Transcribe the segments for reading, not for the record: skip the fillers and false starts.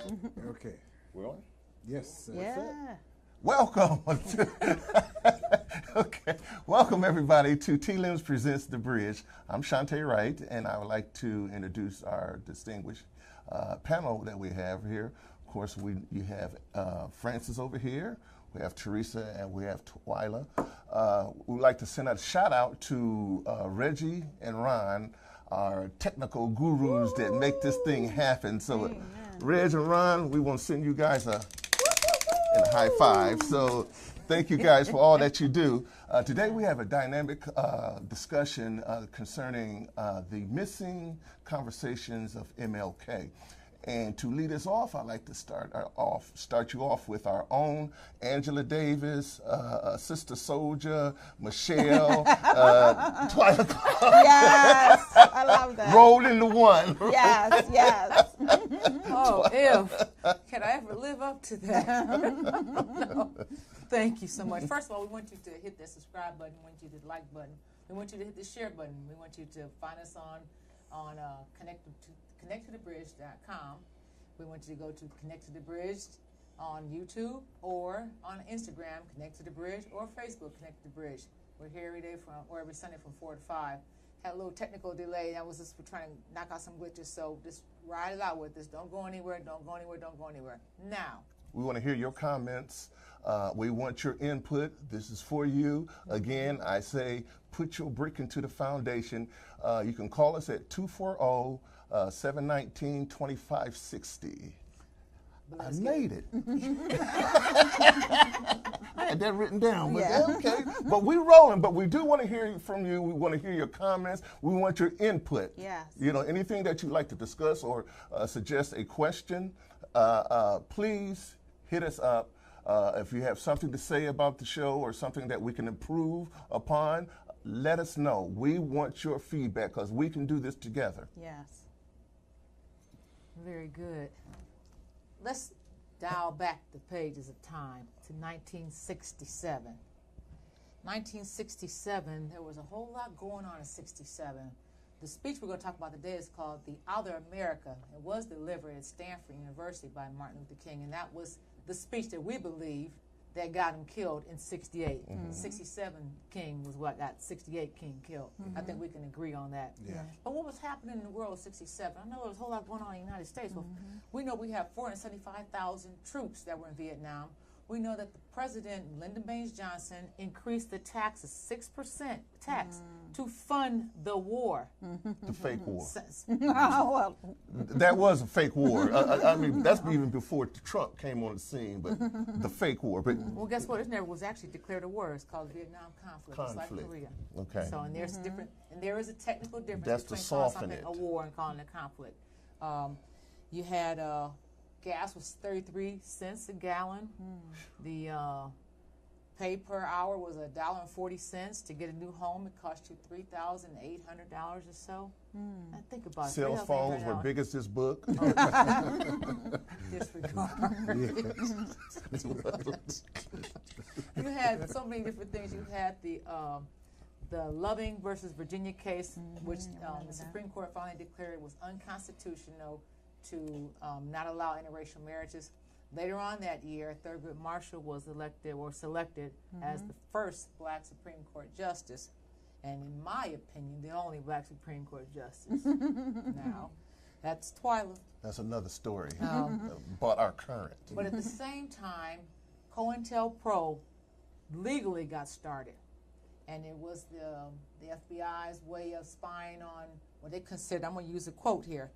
Okay. Well, Yes. Yeah. welcome. Okay. Welcome, everybody, to T-Limbs Presents The Bridge. I'm Shante Wright, and I would like to introduce our distinguished panel that we have here. Of course, you have Francis over here, we have Teresa, and we have Twyla. We'd like to send a shout out to Reggie and Ron, our technical gurus that make this thing happen. So, Reg and Ron, we want to send you guys a high five. So, thank you guys for all that you do. Today we have a dynamic discussion concerning the missing conversations of MLK. And to lead us off, I'd like to start you off with our own Angela Davis, Sister Soldier, Michelle, Twyla. Yes, I love that. Rolling the one. Yes, yes. Oh, can I ever live up to that? No. Thank you so much. First of all, we want you to hit the subscribe button. We want you to hit the like button. We want you to hit the share button. We want you to find us on connecttothebridge.com. We want you to go to Connect to the Bridge on YouTube or on Instagram, Connect to the Bridge, or Facebook, Connect to the Bridge. We're here every Sunday from 4 to 5. Had a little technical delay. That was just we're trying to knock out some glitches. So just ride it out with us. Don't go anywhere. Don't go anywhere. Don't go anywhere. Now. We want to hear your comments. We want your input. This is for you. Again, I say put your brick into the foundation. You can call us at 240-719-2560. I made it. I had that written down. But okay. But we're rolling. But we do want to hear from you. We want to hear your comments. We want your input. Yes. You know, anything that you'd like to discuss or suggest a question, please hit us up. If you have something to say about the show or something that we can improve upon, let us know. We want your feedback because we can do this together. Yes. Very good. Let's dial back the pages of time to 1967. 1967, there was a whole lot going on in 67. The speech we're going to talk about today is called The Other America. It was delivered at Stanford University by Martin Luther King, and that was the speech that we believe that got him killed in 68. 67 King was what got 68 King killed. I think we can agree on that. Yeah. But what was happening in the world in 67? I know there was a whole lot going on in the United States. Well, we know we have 475,000 troops that were in Vietnam. We know that the president, Lyndon Baines Johnson, increased the taxes, 6% tax, to fund the war. The fake war. Well, That was a fake war. I mean, that's even before Trump came on the scene, but the fake war. But Well, guess what? It never was actually declared a war. It's called the Vietnam conflict. It's like Korea. Okay. So, and there's different, and there is a technical difference That's to between calling soften something it. a war and calling it a conflict. You had gas was 33 cents a gallon. The pay per hour was $1.40 to get a new home. It cost you $3,800 or so. I think about cell it. phones were big as this book. Disregard. You had so many different things. You had the Loving versus Virginia case, which the Supreme Court finally declared it was unconstitutional to not allow interracial marriages. Later on that year, Thurgood Marshall was selected as the first black Supreme Court justice, and in my opinion, the only black Supreme Court justice. Now, that's Twyla. That's another story. But our current. But at the same time, COINTELPRO legally got started. And it was the FBI's way of spying on what they considered, I'm going to use a quote here.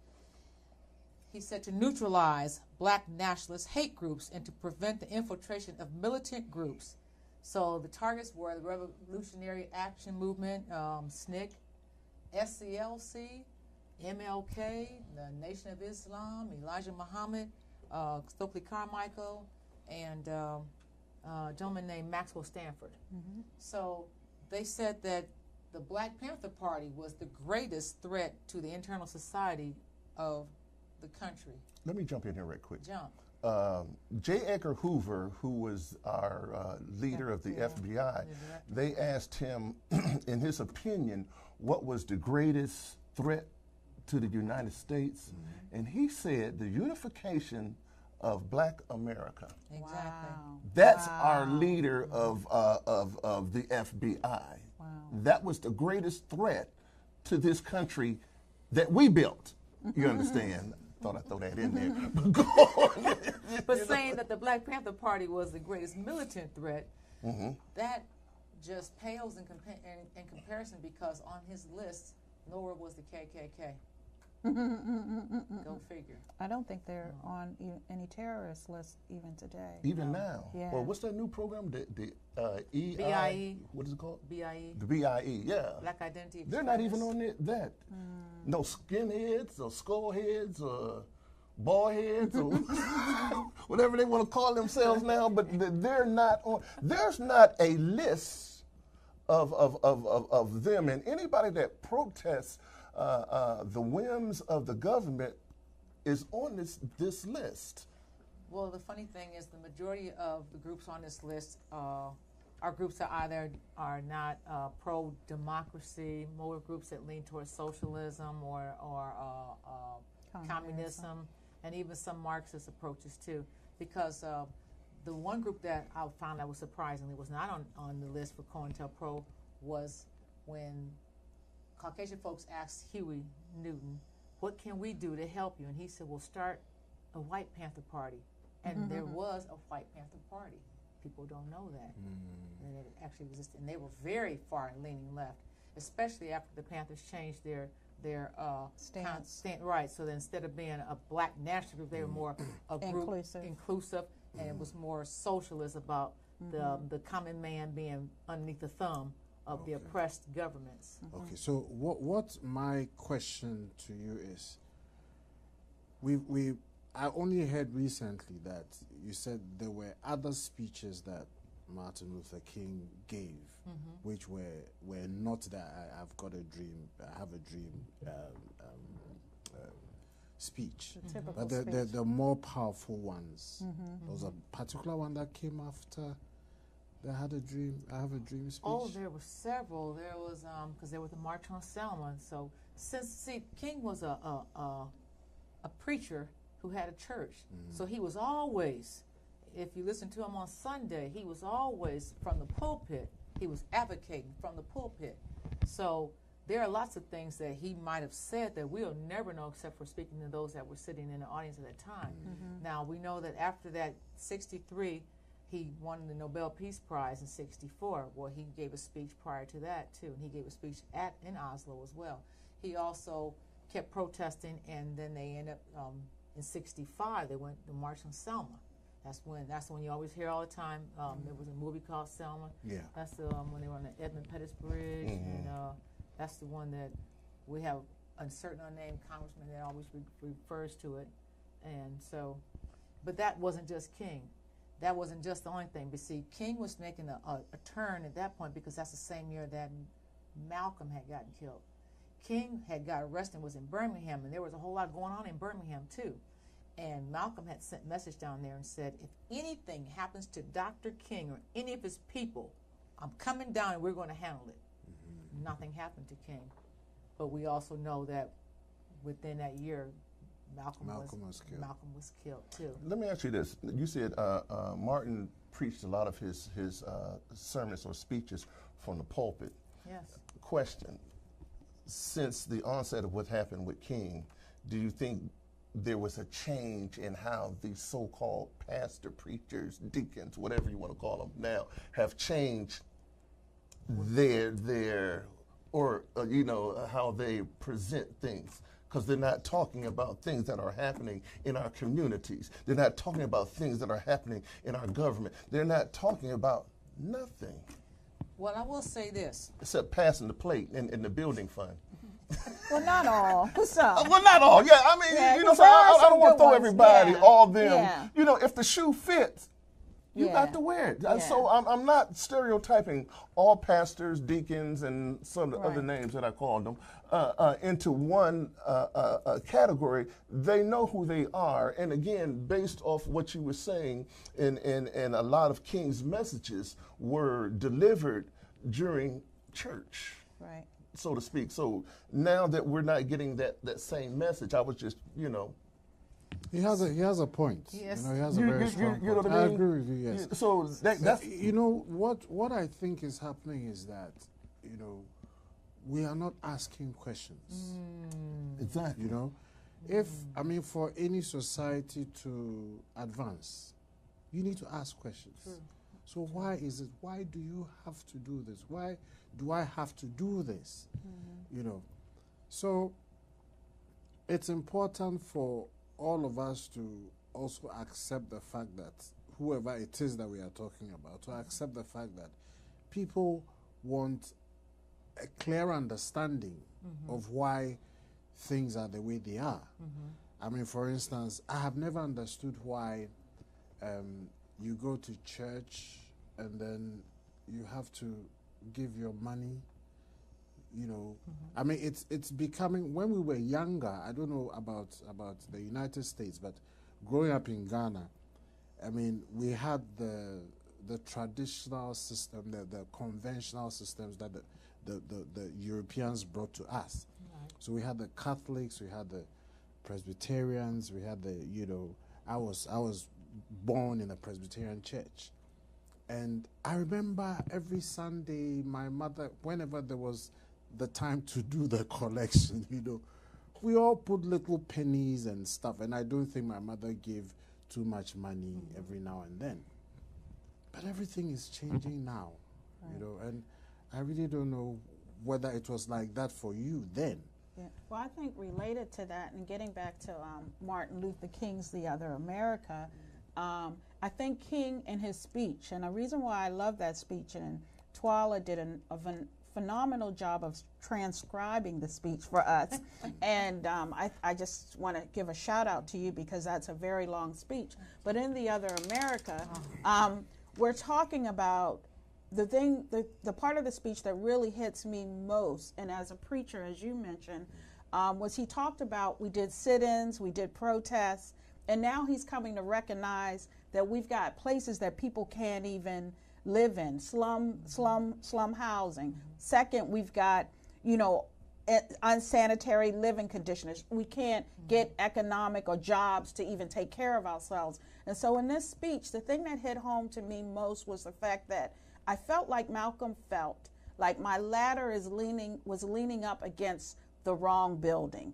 He said, to neutralize black nationalist hate groups and to prevent the infiltration of militant groups. So the targets were the Revolutionary Action Movement, SNCC, SCLC, MLK, the Nation of Islam, Elijah Muhammad, Stokely Carmichael, and a gentleman named Maxwell Stanford. So they said that the Black Panther Party was the greatest threat to the internal society of the country. Let me jump in here right quick. Jump. J. Edgar Hoover, who was our leader of the FBI, they asked him, in his opinion, what was the greatest threat to the United States? And he said the unification of Black America. Exactly. Wow. That's our leader of the FBI. Wow. That was the greatest threat to this country that we built. You understand? Thought I'd throw that in there. But go on. But saying that the Black Panther Party was the greatest militant threat, that just pales in comparison, because on his list, lower was the KKK. Go figure. I don't think they're on any terrorist list even today. Even now. Yeah. Well, what's that new program? The EI? BIE. What is it called? BIE. The BIE, yeah. Black Identity. They're not even Extremists. on that. No skinheads or skullheads or bald heads or whatever they want to call themselves now, but they're not on. There's not a list of them, and anybody that protests the whims of the government is on this list. Well, the funny thing is, the majority of the groups on this list are groups that either are not pro-democracy, more groups that lean towards socialism or communism, and even some Marxist approaches too. Because the one group that I found that was surprisingly was not on the list for COINTELPRO was when Caucasian folks asked Huey Newton, "What can we do to help you?" And he said, "Well, start a White Panther Party." And there was a White Panther Party. People don't know that. And it actually existed. And they were very far leaning left, especially after the Panthers changed their Stance. Right. So then instead of being a black national group, they were more a group inclusive, and it was more socialist about the common man being underneath the thumb of the oppressed governments. Okay, so what my question to you is, I only heard recently that you said there were other speeches that Martin Luther King gave, which were not that I've got a dream, I have a dream speech, but the more powerful ones. There was a particular one that came after that had a dream. I have a dream speech. Oh, there were several. There was because there was the March on Selma. So King was a preacher who had a church, so he was always, if you listen to him on Sunday, he was always from the pulpit. He was advocating from the pulpit. So there are lots of things that he might have said that we'll never know except for speaking to those that were sitting in the audience at that time. Now, we know that after that, 63, he won the Nobel Peace Prize in 64. Well, he gave a speech prior to that, too, and he gave a speech in Oslo as well. He also kept protesting, and then they ended up, in 65, they went to March on Selma. That's when you always hear all the time. There was a movie called Selma. Yeah. That's the when they were on the Edmund Pettus Bridge, and that's the one that we have a certain unnamed congressman that always refers to it. And so, but that wasn't just King. That wasn't just the only thing. But see, King was making a turn at that point because that's the same year that Malcolm had gotten killed. King had got arrested and was in Birmingham, and there was a whole lot going on in Birmingham, too. And Malcolm had sent a message down there and said, if anything happens to Dr. King or any of his people, I'm coming down and we're going to handle it. Nothing happened to King. But we also know that within that year, Malcolm was killed, too. Let me ask you this. You said Martin preached a lot of his sermons or speeches from the pulpit. Yes. Question. Since the onset of what happened with King, do you think there was a change in how these so-called pastor, preachers, deacons, whatever you want to call them now, have changed how they present things? Because they're not talking about things that are happening in our communities. They're not talking about things that are happening in our government. They're not talking about nothing. Well, I will say this. Except passing the plate in the building fund. Well, not all. Some. Well, not all. Yeah, I mean, Yeah, you know, so there are I some don't want to good throw ones. everybody, Yeah. all them. Yeah. You know, if the shoe fits, you Yeah. got to wear it. Yeah. So I'm not stereotyping all pastors, deacons, and some of the other Right. names that I called them into one category. They know who they are. And again, based off what you were saying, and a lot of King's messages were delivered during church. Right. So to speak. So now that we're not getting that same message, I was just, He has a point. Yes. You know, he has a very strong you know point. what I mean? I agree with you. Yes. So that's You know what I think is happening is that, you know, we are not asking questions. exactly. You know, if I mean for any society to advance, you need to ask questions. So why is it? Why do you have to do this? Why do I have to do this? You know, so it's important for all of us to also accept the fact that whoever it is that we are talking about, to accept the fact that people want a clear understanding of why things are the way they are. I mean, for instance, I have never understood why you go to church and then you have to give your money. You know, I mean, it's becoming, when we were younger, I don't know about the United States, but growing up in Ghana, I mean, we had the traditional system, the conventional systems that the Europeans brought to us. So we had the Catholics, we had the Presbyterians, we had the, you know, I was born in a Presbyterian church. And I remember every Sunday, my mother, whenever there was the time to do the collection, you know, we all put little pennies and stuff. And I don't think my mother gave too much money every now and then. But everything is changing now, you know, and I really don't know whether it was like that for you then. Yeah. Well, I think related to that, and getting back to Martin Luther King's The Other America, I think King in his speech, and a reason why I love that speech, and Twala did a phenomenal job of transcribing the speech for us, and I just want to give a shout out to you because that's a very long speech. But in The Other America, we're talking about the part of the speech that really hits me most, and as a preacher, as you mentioned, was he talked about, we did sit-ins, we did protests, and now he's coming to recognize that we've got places that people can't even live in, slum housing. Second, we've got, you know, unsanitary living conditions. We can't get economic or jobs to even take care of ourselves. And so in this speech, the thing that hit home to me most was the fact that I felt like Malcolm felt like my ladder was leaning up against the wrong building.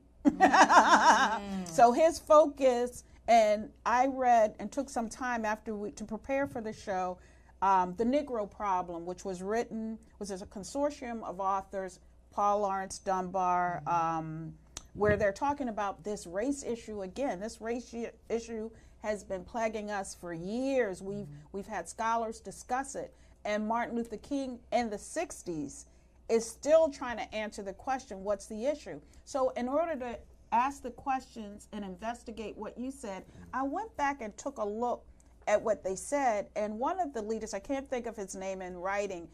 So his focus, and I read and took some time to prepare for the show, The Negro Problem, which was a consortium of authors, Paul Laurence Dunbar, where they're talking about this race issue again. This race issue has been plaguing us for years. We've had scholars discuss it. And Martin Luther King in the 60s is still trying to answer the question, what's the issue? So in order to ask the questions and investigate what you said, I went back and took a look at what they said. And one of the leaders, I can't think of his name in writing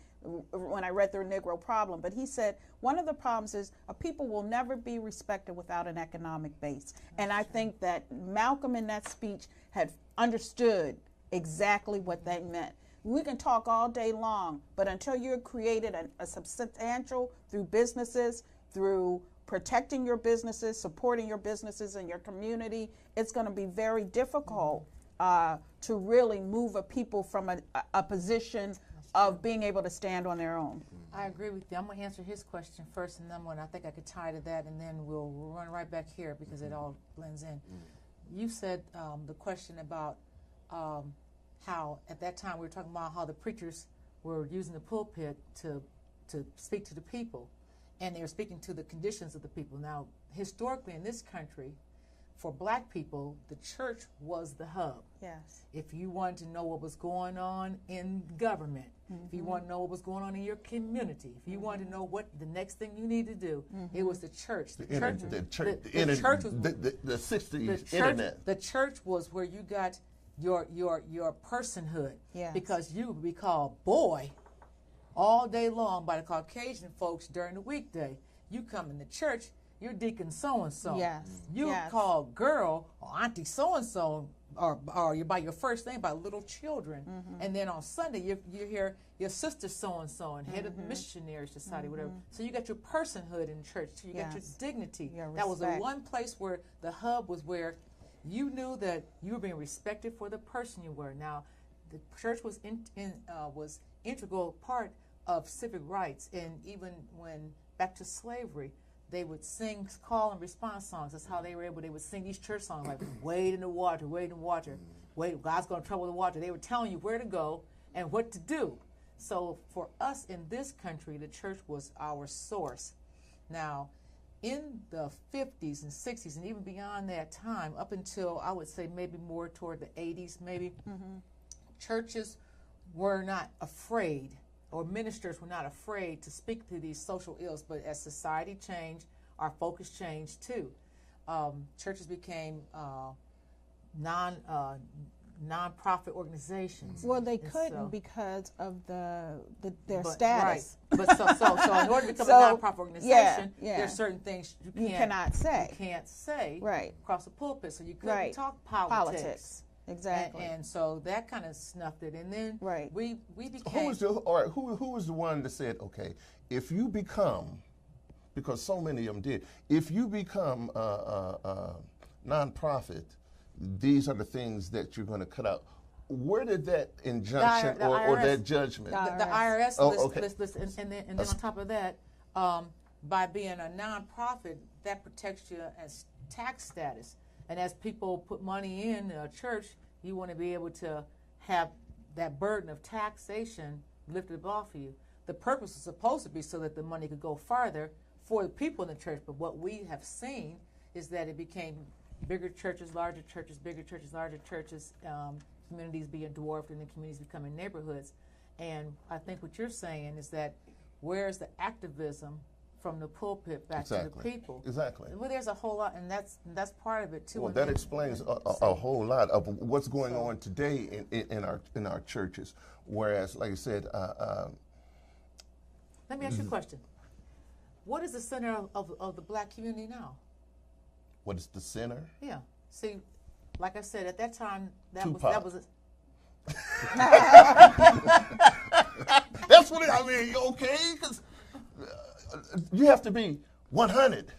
when I read The Negro Problem, but he said one of the problems is a people will never be respected without an economic base. And I think that Malcolm in that speech had understood exactly what that meant. We can talk all day long, but until you're created a substantial through businesses, through protecting your businesses, supporting your businesses and your community, it's going to be very difficult to really move a people from a position of being able to stand on their own. I agree with you. I'm going to answer his question first, and then I think I could tie to that, and then we'll run right back here because it all blends in. You said the question about how at that time we were talking about how the preachers were using the pulpit to speak to the people, and they were speaking to the conditions of the people. Now, historically in this country, for black people, the church was the hub. Yes. If you wanted to know what was going on in government, if you wanted to know what was going on in your community, if you wanted to know what the next thing you need to do, it was the church. The church was the 60s internet. The church was where you got your personhood, because you would be called boy all day long by the Caucasian folks during the weekday. You come in the church, you're deacon so-and-so. Yes. You call girl or auntie so-and-so, or you're by your first name by little children. And then on Sunday, you hear your sister so-and-so and head of the Missionary Society, whatever. So you got your personhood in church. So you got your dignity. Your that was the respect. one place where the hub was where You knew that you were being respected for the person you were. Now, the church was was integral part of civic rights, and even when back to slavery, they would sing call and response songs. That's how they were able. They would sing these church songs like "Wade in the water, wade in the water, wait, God's going to trouble the water." They were telling you where to go and what to do. So for us in this country, the church was our source. Now, in the 50s and 60s, and even beyond that time, up until I would say maybe more toward the 80s, maybe, churches were not afraid, or ministers were not afraid to speak to these social ills. But as society changed, our focus changed too. Churches became non-profit organizations. Well, they And couldn't so- because of their but, status. Right. But so in order to become So, a nonprofit organization, yeah. there's certain things You cannot say. You can't say Right. across the pulpit. So you couldn't Right. talk politics. Exactly. And so that kind of snuffed it. And then Right. we became. Who was the one that said, okay, if you become, because so many of them did, if you become a nonprofit, these are the things that you're going to cut out. Where did that injunction The or IRS that judgment? the IRS Oh, list, okay. list, and then on top of that, by being a nonprofit, that protects you as tax status. And as people put money in a church, you want to be able to have that burden of taxation lifted off of you. The purpose is supposed to be so that the money could go farther for the people in the church. But what we have seen is that it became bigger churches, larger churches, bigger churches, larger churches, communities being dwarfed and the communities becoming neighborhoods. And I think what you're saying is that where's the activism from the pulpit back to the people? Exactly. Well, there's a whole lot, and that's part of it too. Well, And that then- explains a whole lot of what's going on today in our churches. Whereas, like I said, Let me ask you a question. What is the center of the black community now? what is the center? Yeah. See, like I said, at that time, that Tupac. was That's what I mean. Okay, because you have to be 100,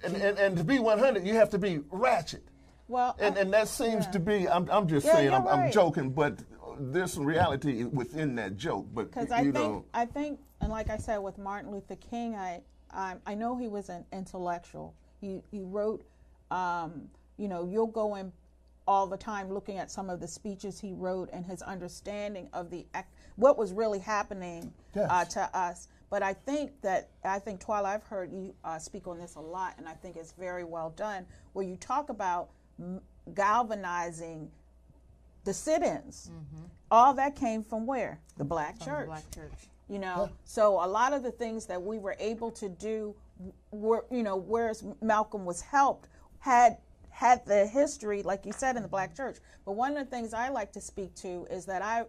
and to be 100, you have to be ratchet. Well, And that seems to be. I'm just Yeah, saying. you're I'm right. joking, but there's some reality within that joke. But because you know, I think, and like I said with Martin Luther King, I know he was an intellectual. He wrote, you'll go in all the time looking at some of the speeches he wrote and his understanding of what was really happening Yes. to us. But I think Twyla, I've heard you speak on this a lot, and I think it's very well done, where you talk about galvanizing the sit-ins. All that came from where? The black from church. the black church. So a lot of the things that we were able to do were, whereas Malcolm was helped, had the history, like you said, in the black church. But one of the things I like to speak to is that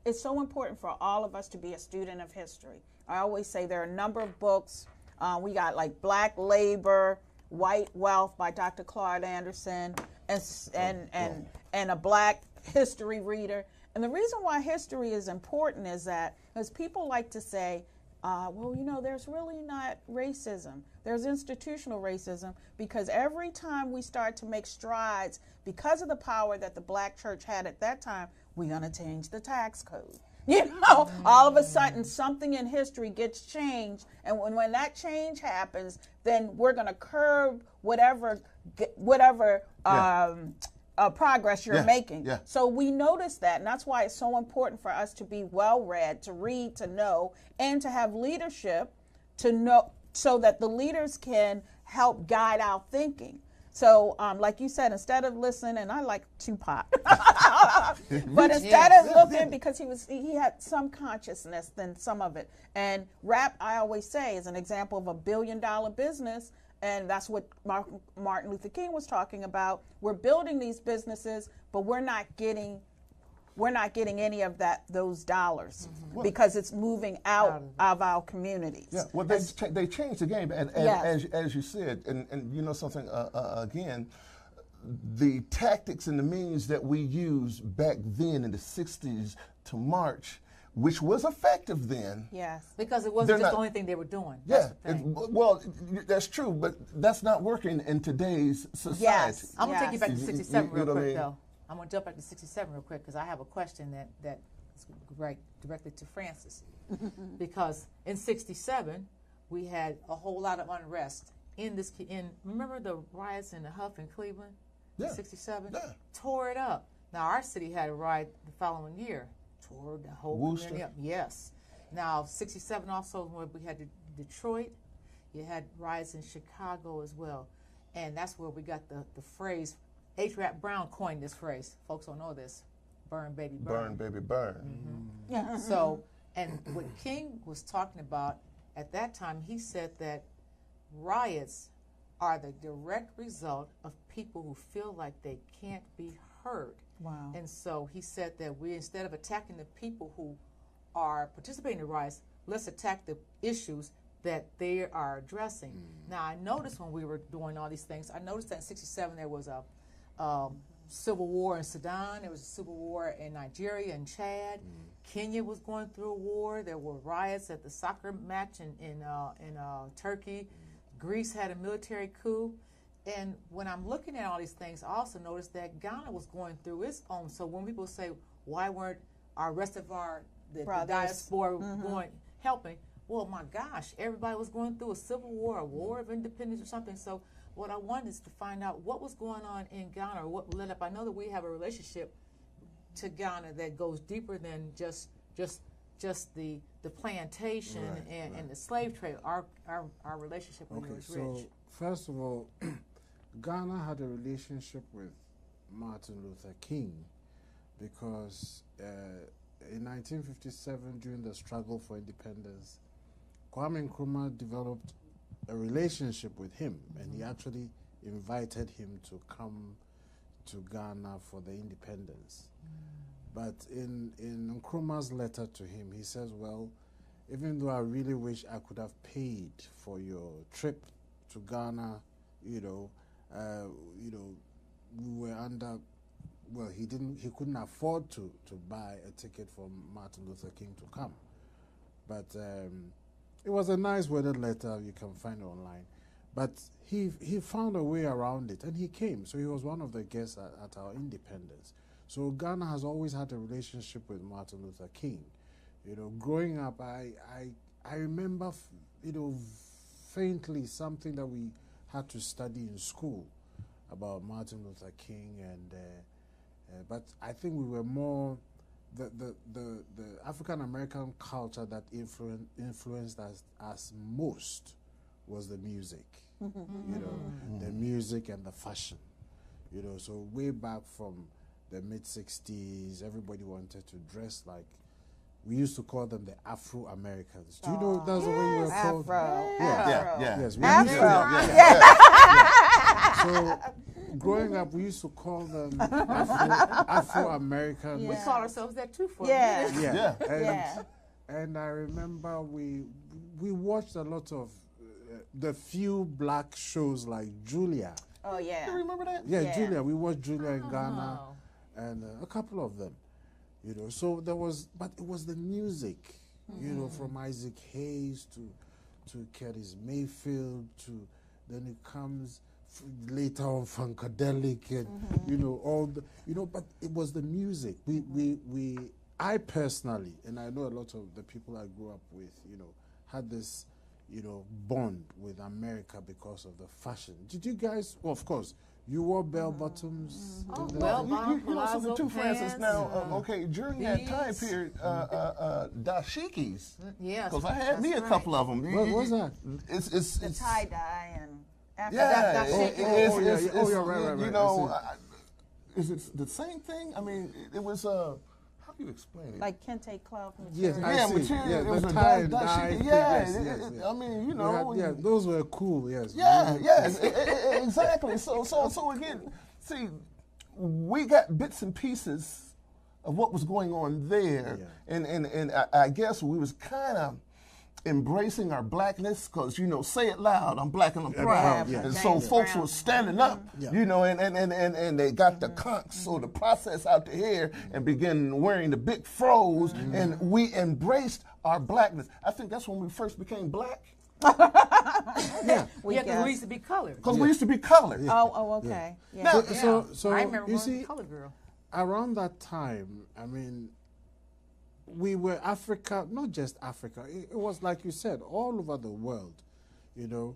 it's so important for all of us to be a student of history. I always say there are a number of books. We got like Black Labor, White Wealth by Dr. Claude Anderson, and a Black history reader. And the reason why history is important is that because people like to say, there's really not racism. There's institutional racism because every time we start to make strides, because of the power that the black church had at that time, we're going to change the tax code. All of a sudden something in history gets changed. And when that change happens, then we're going to curb whatever progress you're making. Yeah. So we notice that, and that's why it's so important for us to be well-read, to read, to know, and to have leadership to know, so that the leaders can help guide our thinking. So, like you said, instead of listening, and I like Tupac, but instead of looking, because he had some consciousness than some of it. And rap, I always say, is an example of a billion-dollar business. And that's what Martin Luther King was talking about. We're building these businesses, but we're not getting any of those dollars because it's moving out of our communities. Yeah, well, they changed the game, and Yes. as you said, and you know something again, the tactics and the means that we used back then in the '60s to march which was effective then. Yes. Because it wasn't just the only thing they were doing. Yeah, That's the thing. well, that's true, but that's not working in today's society. Yes. I'm going to take you back to You- 67 you real know what I quick, mean? though. I'm going to jump back to 67 real quick because I have a question that is right directly to Francis. Because in 67, we had a whole lot of unrest remember the riots in the Huff in Cleveland? Yeah. In 67? Yeah. Tore it up. Now, our city had a riot the following year. Tore the whole Worcester? community up. Yes. Now, 67 also, where we had Detroit. You had riots in Chicago as well. And that's where we got the phrase, H. Rap Brown coined this phrase. Folks don't know this. Burn, baby, burn. Burn, baby, burn. Yeah. So, and what King was talking about at that time, he said that riots are the direct result of people who feel like they can't be heard. Wow. And so he said that we, instead of attacking the people who are participating in the riots, let's attack the issues that they are addressing. Now, I noticed when we were doing all these things, I noticed that in 67 there was a civil war in Sudan, there was a civil war in Nigeria and Chad. Kenya was going through a war. There were riots at the soccer match in Turkey. Greece had a military coup. And when I'm looking at all these things, I also noticed that Ghana was going through its own. So when people say, why weren't our rest of the diaspora going helping? Well, my gosh, everybody was going through a civil war, a war of independence or something. So what I wanted is to find out what was going on in Ghana, or what led up. I know that we have a relationship to Ghana that goes deeper than just the plantation and the slave trade. Our relationship when it was so rich. first of all, Ghana had a relationship with Martin Luther King because in 1957, during the struggle for independence, Kwame Nkrumah developed a relationship with him, and he actually invited him to come to Ghana for the independence. But in Nkrumah's letter to him, he says, well, even though I really wish I could have paid for your trip to Ghana, we were under, well, he couldn't afford to buy a ticket for Martin Luther King to come. But it was a nice worded letter, you can find it online. But he found a way around it, and he came. So he was one of the guests at our independence. So Ghana has always had a relationship with Martin Luther King. Growing up, I remember, faintly something that we had to study in school about Martin Luther King, and but I think we were more the African American culture that influenced us most was the music. The music and the fashion. So way back from the mid-60s, everybody wanted to dress like, we used to call them the Afro-Americans. Do you know that's the way you were called? Afro. Yeah. Yes, we Afro. So growing up, we used to call them Afro-Americans. We call ourselves that too for Yeah. a minute. Yeah. And I remember we watched a lot of the few black shows like Julia. Oh, yeah. You remember that? Yeah, Julia. We watched Julia in Ghana, Oh. and a couple of them. So there was, but it was the music, from Isaac Hayes to Curtis Mayfield then it comes later on Funkadelic and all the but it was the music. I personally, and I know a lot of the people I grew up with, had this bond with America because of the fashion. Did you guys? Well, of course, you wore bell bottoms. Oh, in the- well, You know something too, Francis. pants, Now, during that time beads. period, dashikis. Yes, Because I had me a that's couple of them. What was that? It's The tie-dye and after yeah. that. Right. You know, is it the same thing? I mean, it was how do you explain it? Like Kente cloth Yes, material. I yeah, see. material. Yeah, it the was a tie and dashiki. dye thing, Yeah, yes. I mean, We had- those were cool. Yes. Really yes, exactly. So again, see, we got bits and pieces of what was going on there, Yeah. and I guess we was kind of embracing our blackness, because, you know, say it loud, I'm black and I'm proud. proud, yeah. And so James folks Brown. were standing up, Yeah. you know, and they got the conchs or the process out the hair and began wearing the big fros, and we embraced our blackness. I think that's when we first became black, Yeah. We Yeah, 'cause guess. we used to be colored. because we used to be colored. Oh, okay. Yeah. Now- So, I remember you being see, a colored girl. around that time, I mean, we were Africa, not just Africa. It was like you said, all over the world. You know,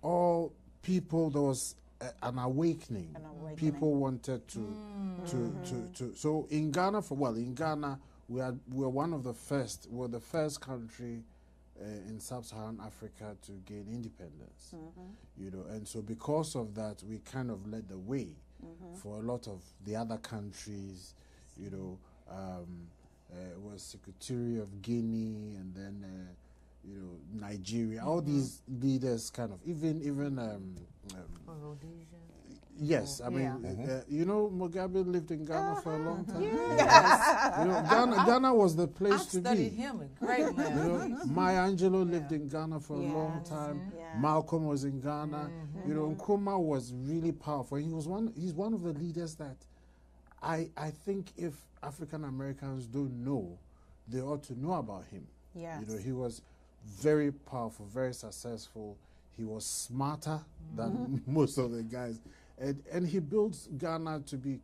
all people. There was an awakening. An awakening. People wanted to. So in Ghana, in Ghana, we were one of the first. We're the first country in sub-Saharan Africa to gain independence. You know, and so because of that, we kind of led the way for a lot of the other countries. You know, was Secretary of Guinea, and then you know, Nigeria. All these leaders, kind of even Rhodesia. yes. I mean, you know, Mugabe lived in Ghana for a long time. Yes. You know, Ghana was the place I've to studied be. him, a great You man. know, Maya Angelou lived in Ghana for a long Yes. time. Yeah. Malcolm was in Ghana. You know, Nkrumah was really powerful. He's one of the leaders that I think if African Americans don't know, they ought to know about him. Yes. You know, he was very powerful, very successful. He was smarter than most of the guys, and he built Ghana to be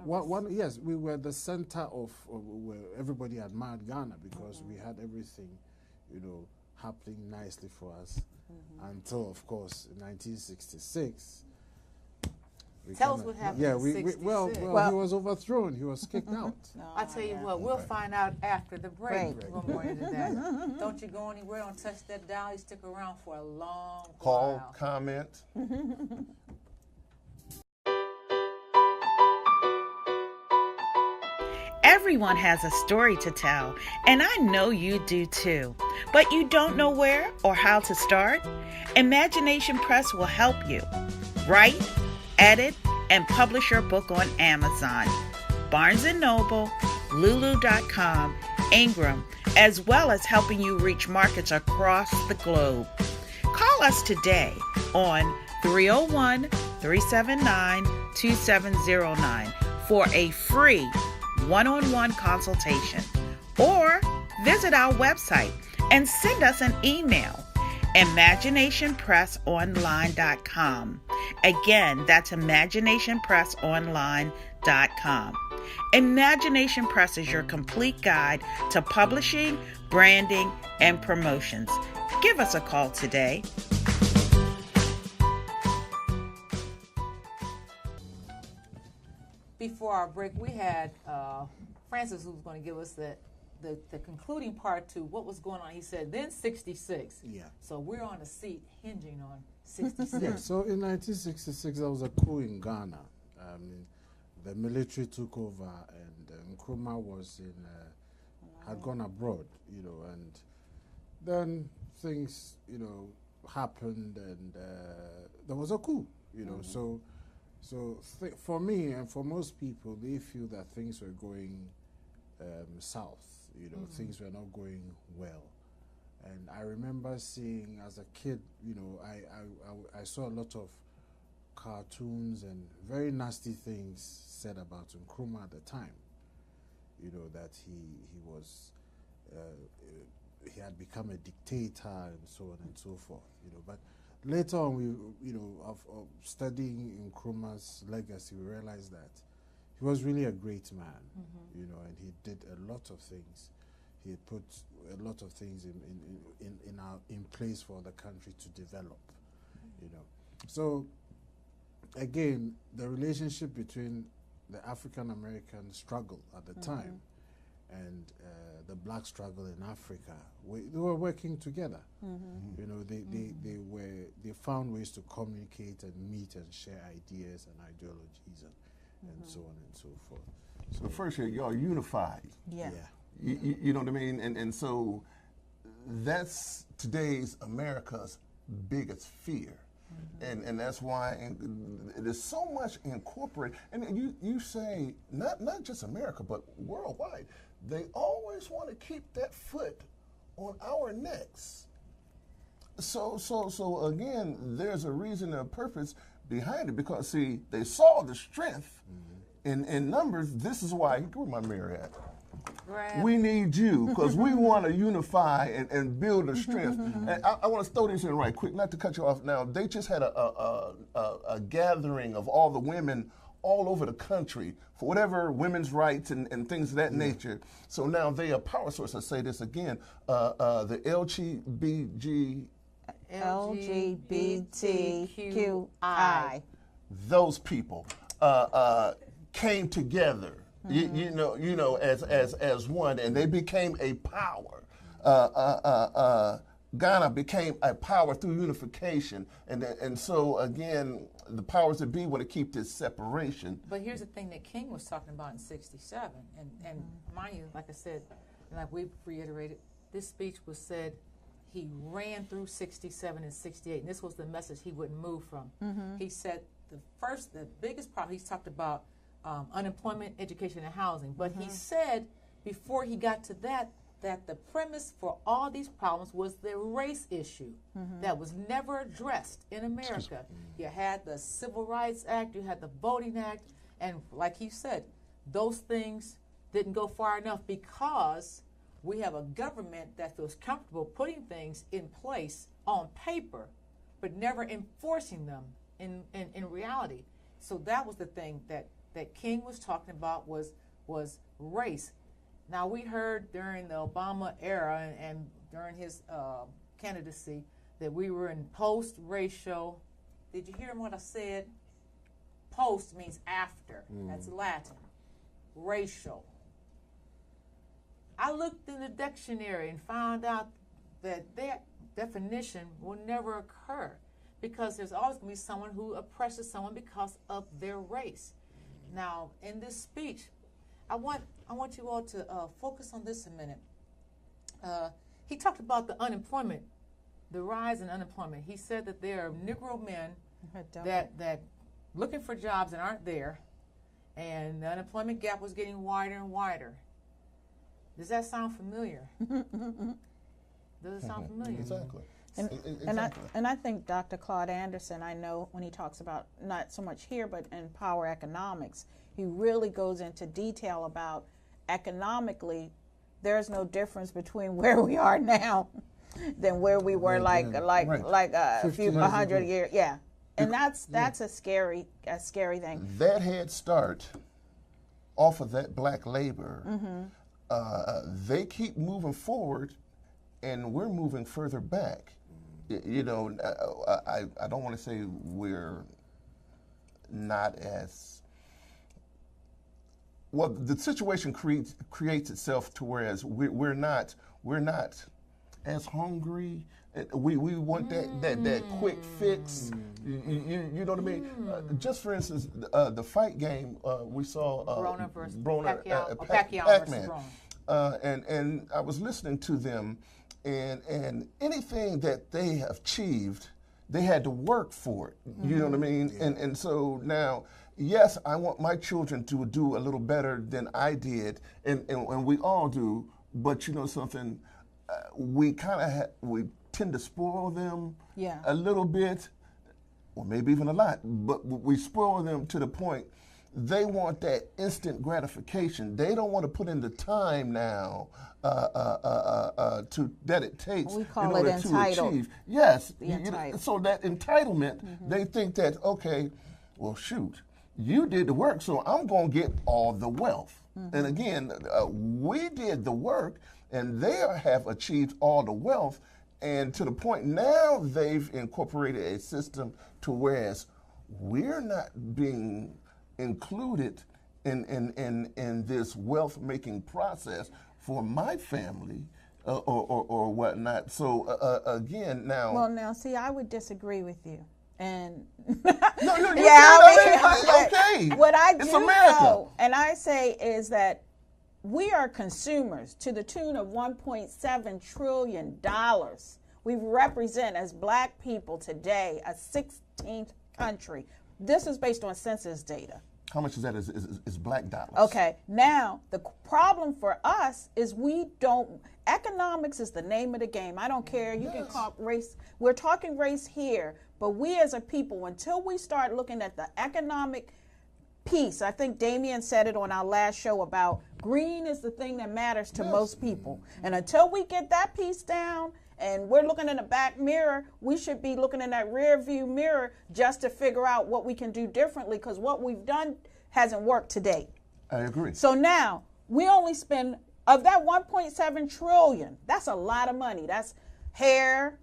one. Yes, we were the center of where everybody admired Ghana because we had everything, you know, happening nicely for us until, of course, in 1966. we Tell us kinda- what happened Yeah, in well, 66. he was overthrown. He was kicked out. I tell you what, we'll find out after the break. We'll go more into that. Don't you go anywhere. Don't touch that dial. You stick around for a long Call, while. comment. Everyone has a story to tell, and I know you do too. But you don't know where or how to start? Imagination Press will help you. Write, edit, and publish your book on Amazon, Barnes & Noble, Lulu.com, Ingram, as well as helping you reach markets across the globe. Call us today on 301-379-2709 for a free one-on-one consultation, or visit our website and send us an email, imaginationpressonline.com. Again, that's imaginationpressonline.com. Imagination Press is your complete guide to publishing, branding, and promotions. Give us a call today. Before our break, we had Francis, who was going to give us the concluding part to what was going on. He said, then 66. Yeah. So we're on a seat hinging on 66. Yeah, so in 1966, there was a coup in Ghana. The military took over, and Nkrumah was had gone abroad, you know, and then things, you know, happened, and there was a coup, you know. So for me and for most people, they feel that things were going south, you know, things were not going well. And I remember seeing as a kid, you know, I saw a lot of cartoons and very nasty things said about Nkrumah at the time. You know, that he was he had become a dictator and so on and so forth. You know, but later on, of studying Nkrumah's legacy, we realized that he was really a great man. You know, and he did a lot of things. He had put a lot of things in place for the country to develop. You know, so again, the relationship between the African American struggle at the time and the black struggle in Africa, they were working together. You know, they found ways to communicate and meet and share ideas and ideologies and so on and so forth. So first here, y'all unified. Yeah. You know what I mean? And so that's today's America's biggest fear. And that's why there's so much incorporated. And you say, not just America, but worldwide, they always want to keep that foot on our necks. So again, there's a reason and a purpose behind it, because see, they saw the strength in numbers. This is why, where my mirror at? We need you, because we want to unify and build a strength. And I want to throw this in right quick, not to cut you off now. They just had a gathering of all the women all over the country for whatever women's rights and things of that nature. So now they are power source. I say this again, the LGBTQI. Those people came together, you know, as one, and they became a power. Ghana became a power through unification, and so again, the powers that be want to keep this separation. But here's the thing that King was talking about in '67, and mind you, like I said, and like we've reiterated, this speech was said. He ran through '67 and '68, and this was the message he wouldn't move from. He said the biggest problem, he's talked about unemployment, education, and housing, but he said before he got to that the premise for all these problems was the race issue that was never addressed in America. You had the Civil Rights Act, you had the Voting Act, and like he said, those things didn't go far enough because we have a government that feels comfortable putting things in place on paper, but never enforcing them in reality. So that was the thing that King was talking about was race. Now we heard during the Obama era and during his candidacy that we were in post-racial. Did you hear what I said? Post means after. That's Latin. Racial. I looked in the dictionary and found out that definition will never occur because there's always going to be someone who oppresses someone because of their race. Now, in this speech, I want you all to focus on this a minute. He talked about the unemployment, the rise in unemployment. He said that there are Negro men that looking for jobs and aren't there, and the unemployment gap was getting wider and wider. Does that sound familiar? Does it sound familiar? Exactly. And I think Dr. Claude Anderson, I know when he talks about, not so much here, but in Power Economics, he really goes into detail about economically, there's no difference between where we are now than where we were like a few 100 years. Yeah. And that's a scary thing. That head start off of that black labor, they keep moving forward, and we're moving further back. You know, I don't want to say we're not as well. The situation creates itself to whereas we're not as hungry. We want that quick fix. You know what I mean? Just for instance, the fight game we saw Broner versus Pacman. And I was listening to them, and anything that they have achieved, they had to work for it. You know what I mean? And so now, yes, I want my children to do a little better than I did, and we all do. But you know something, we we tend to spoil them a little bit, or maybe even a lot. But we spoil them to the point they want that instant gratification. They don't want to put in the time now that it takes we call in order it entitled. to achieve. Yes. Entitled. So that entitlement, they think that, okay, well, shoot, you did the work, so I'm going to get all the wealth. And again, we did the work, and they have achieved all the wealth, and to the point now they've incorporated a system to whereas we're not being included in this wealth-making process for my family or whatnot. So again, now. Well, now see, I would disagree with you, and no, okay. What I it's do America. know, and I say, is that we are consumers to the tune of $1.7 trillion. We represent, as black people today, a 16th country. This is based on census data. How much is that is black dollars? Okay, now the problem for us is economics is the name of the game. I don't care, you can call race, we're talking race here, but we as a people, until we start looking at the economic piece, I think Damien said it on our last show about green is the thing that matters to most people. And until we get that piece down, and we're looking in the back mirror, we should be looking in that rear view mirror just to figure out what we can do differently, because what we've done hasn't worked to date. I agree. So now we only spend, of that 1.7 trillion, that's a lot of money. That's hair,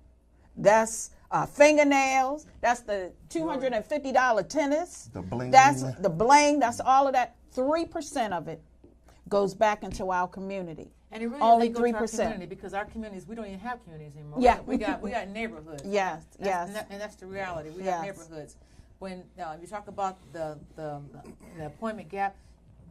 that's fingernails, that's the $250 tennis, The bling. that's the bling, that's all of that. 3% of it goes back into our community. And it really Only doesn't go to our 3%. community, because our communities, we don't even have communities anymore. Yeah. We got neighborhoods. Yes, That's- yes. And that's the reality. We Yes. have neighborhoods. When you talk about the employment gap,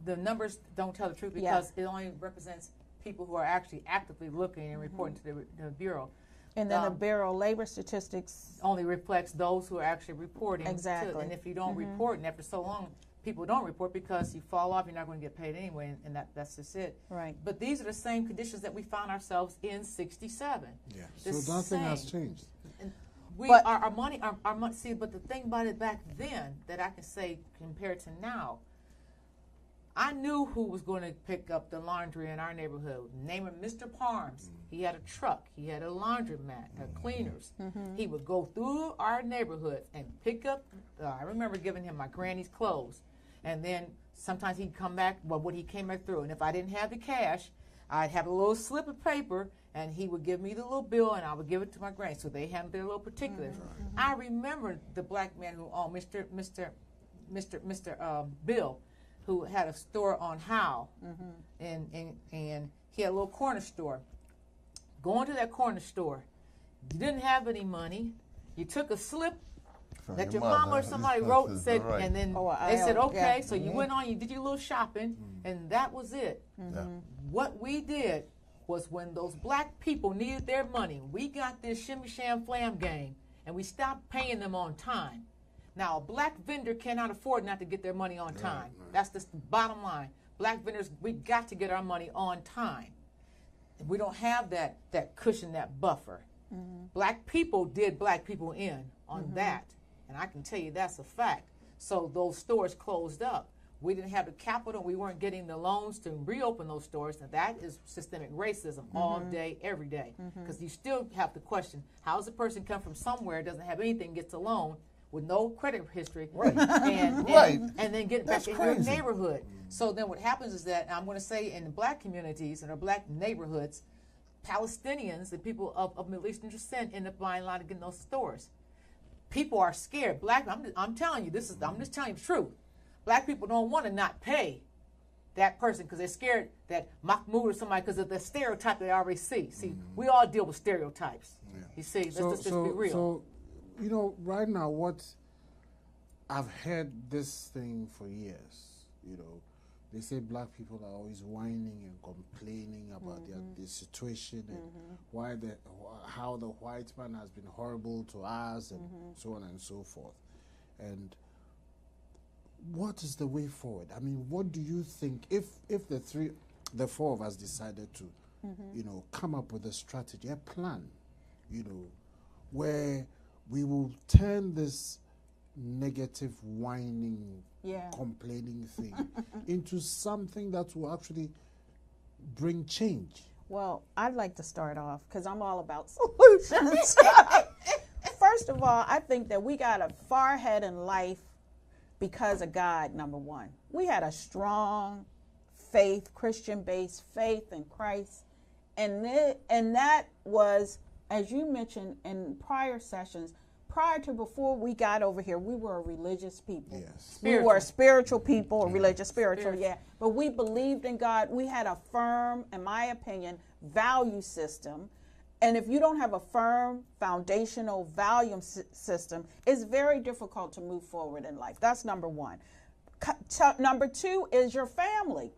the numbers don't tell the truth, because it only represents people who are actually actively looking and reporting to the Bureau. And then the Bureau of Labor Statistics. Only reflects those who are actually reporting. Exactly. And if you don't report, and after so long, people don't report because you fall off, you're not going to get paid anyway, and that's just it. Right. But these are the same conditions that we found ourselves in '67. Yeah. The So nothing has same. changed. And we But- our money. See, but the thing about it back then that I can say compared to now, I knew who was going to pick up the laundry in our neighborhood. Name him Mr. Parms. He had a truck. He had a laundromat, cleaners. He would go through our neighborhood and pick up. I remember giving him my granny's clothes, and then sometimes he'd come back. Well, when he came back through, and if I didn't have the cash, I'd have a little slip of paper, and he would give me the little bill, and I would give it to my granny. So they handled their little particulars. I remember the black man who owned Mr. Bill, who had a store on Howe, and he had a little corner store. Going to that corner store, you didn't have any money. You took a slip that your mama or somebody wrote and said, Right. and then Oh, they said, okay. yeah. So you went on, you did your little shopping, and that was it. Yeah. What we did was, when those black people needed their money, we got this shimmy sham flam game, and we stopped paying them on time. Now, a black vendor cannot afford not to get their money on time. That's the bottom line. Black vendors, we got to get our money on time. We don't have that cushion, that buffer. Black people did black people in on that, and I can tell you that's a fact. So those stores closed up. We didn't have the capital. We weren't getting the loans to reopen those stores. And that is systemic racism all day, every day. Because you still have to question, how does a person come from somewhere, doesn't have anything, gets a loan with no credit history, and then get back in your neighborhood? So then what happens is that, I'm going to say, in the black communities and our black neighborhoods, Palestinians and people of Middle Eastern descent end up buying a lot of getting those stores. People are scared. I'm telling you, I'm just telling you the truth. Black people don't want to not pay that person because they're scared that Mahmoud or somebody, because of the stereotype they already see. See, we all deal with stereotypes. Yeah. You see, let's just be real. So, you know, right now, what I've heard this thing for years. You know, they say black people are always whining and complaining about their situation and how the white man has been horrible to us and so on and so forth. And what is the way forward? I mean, what do you think if the four of us decided to, you know, come up with a strategy, a plan, you know, where we will turn this negative whining, complaining thing into something that will actually bring change? Well, I'd like to start off because I'm all about solutions. First of all, I think that we got a far ahead in life because of God, number one. We had a strong faith, Christian-based faith in Christ. And that was, as you mentioned in prior sessions, before we got over here, we were a religious people. Yes. We were a spiritual people, a religious, spiritual, But we believed in God. We had a firm, in my opinion, value system. And if you don't have a firm foundational value system, it's very difficult to move forward in life. That's number one. Number two is your family.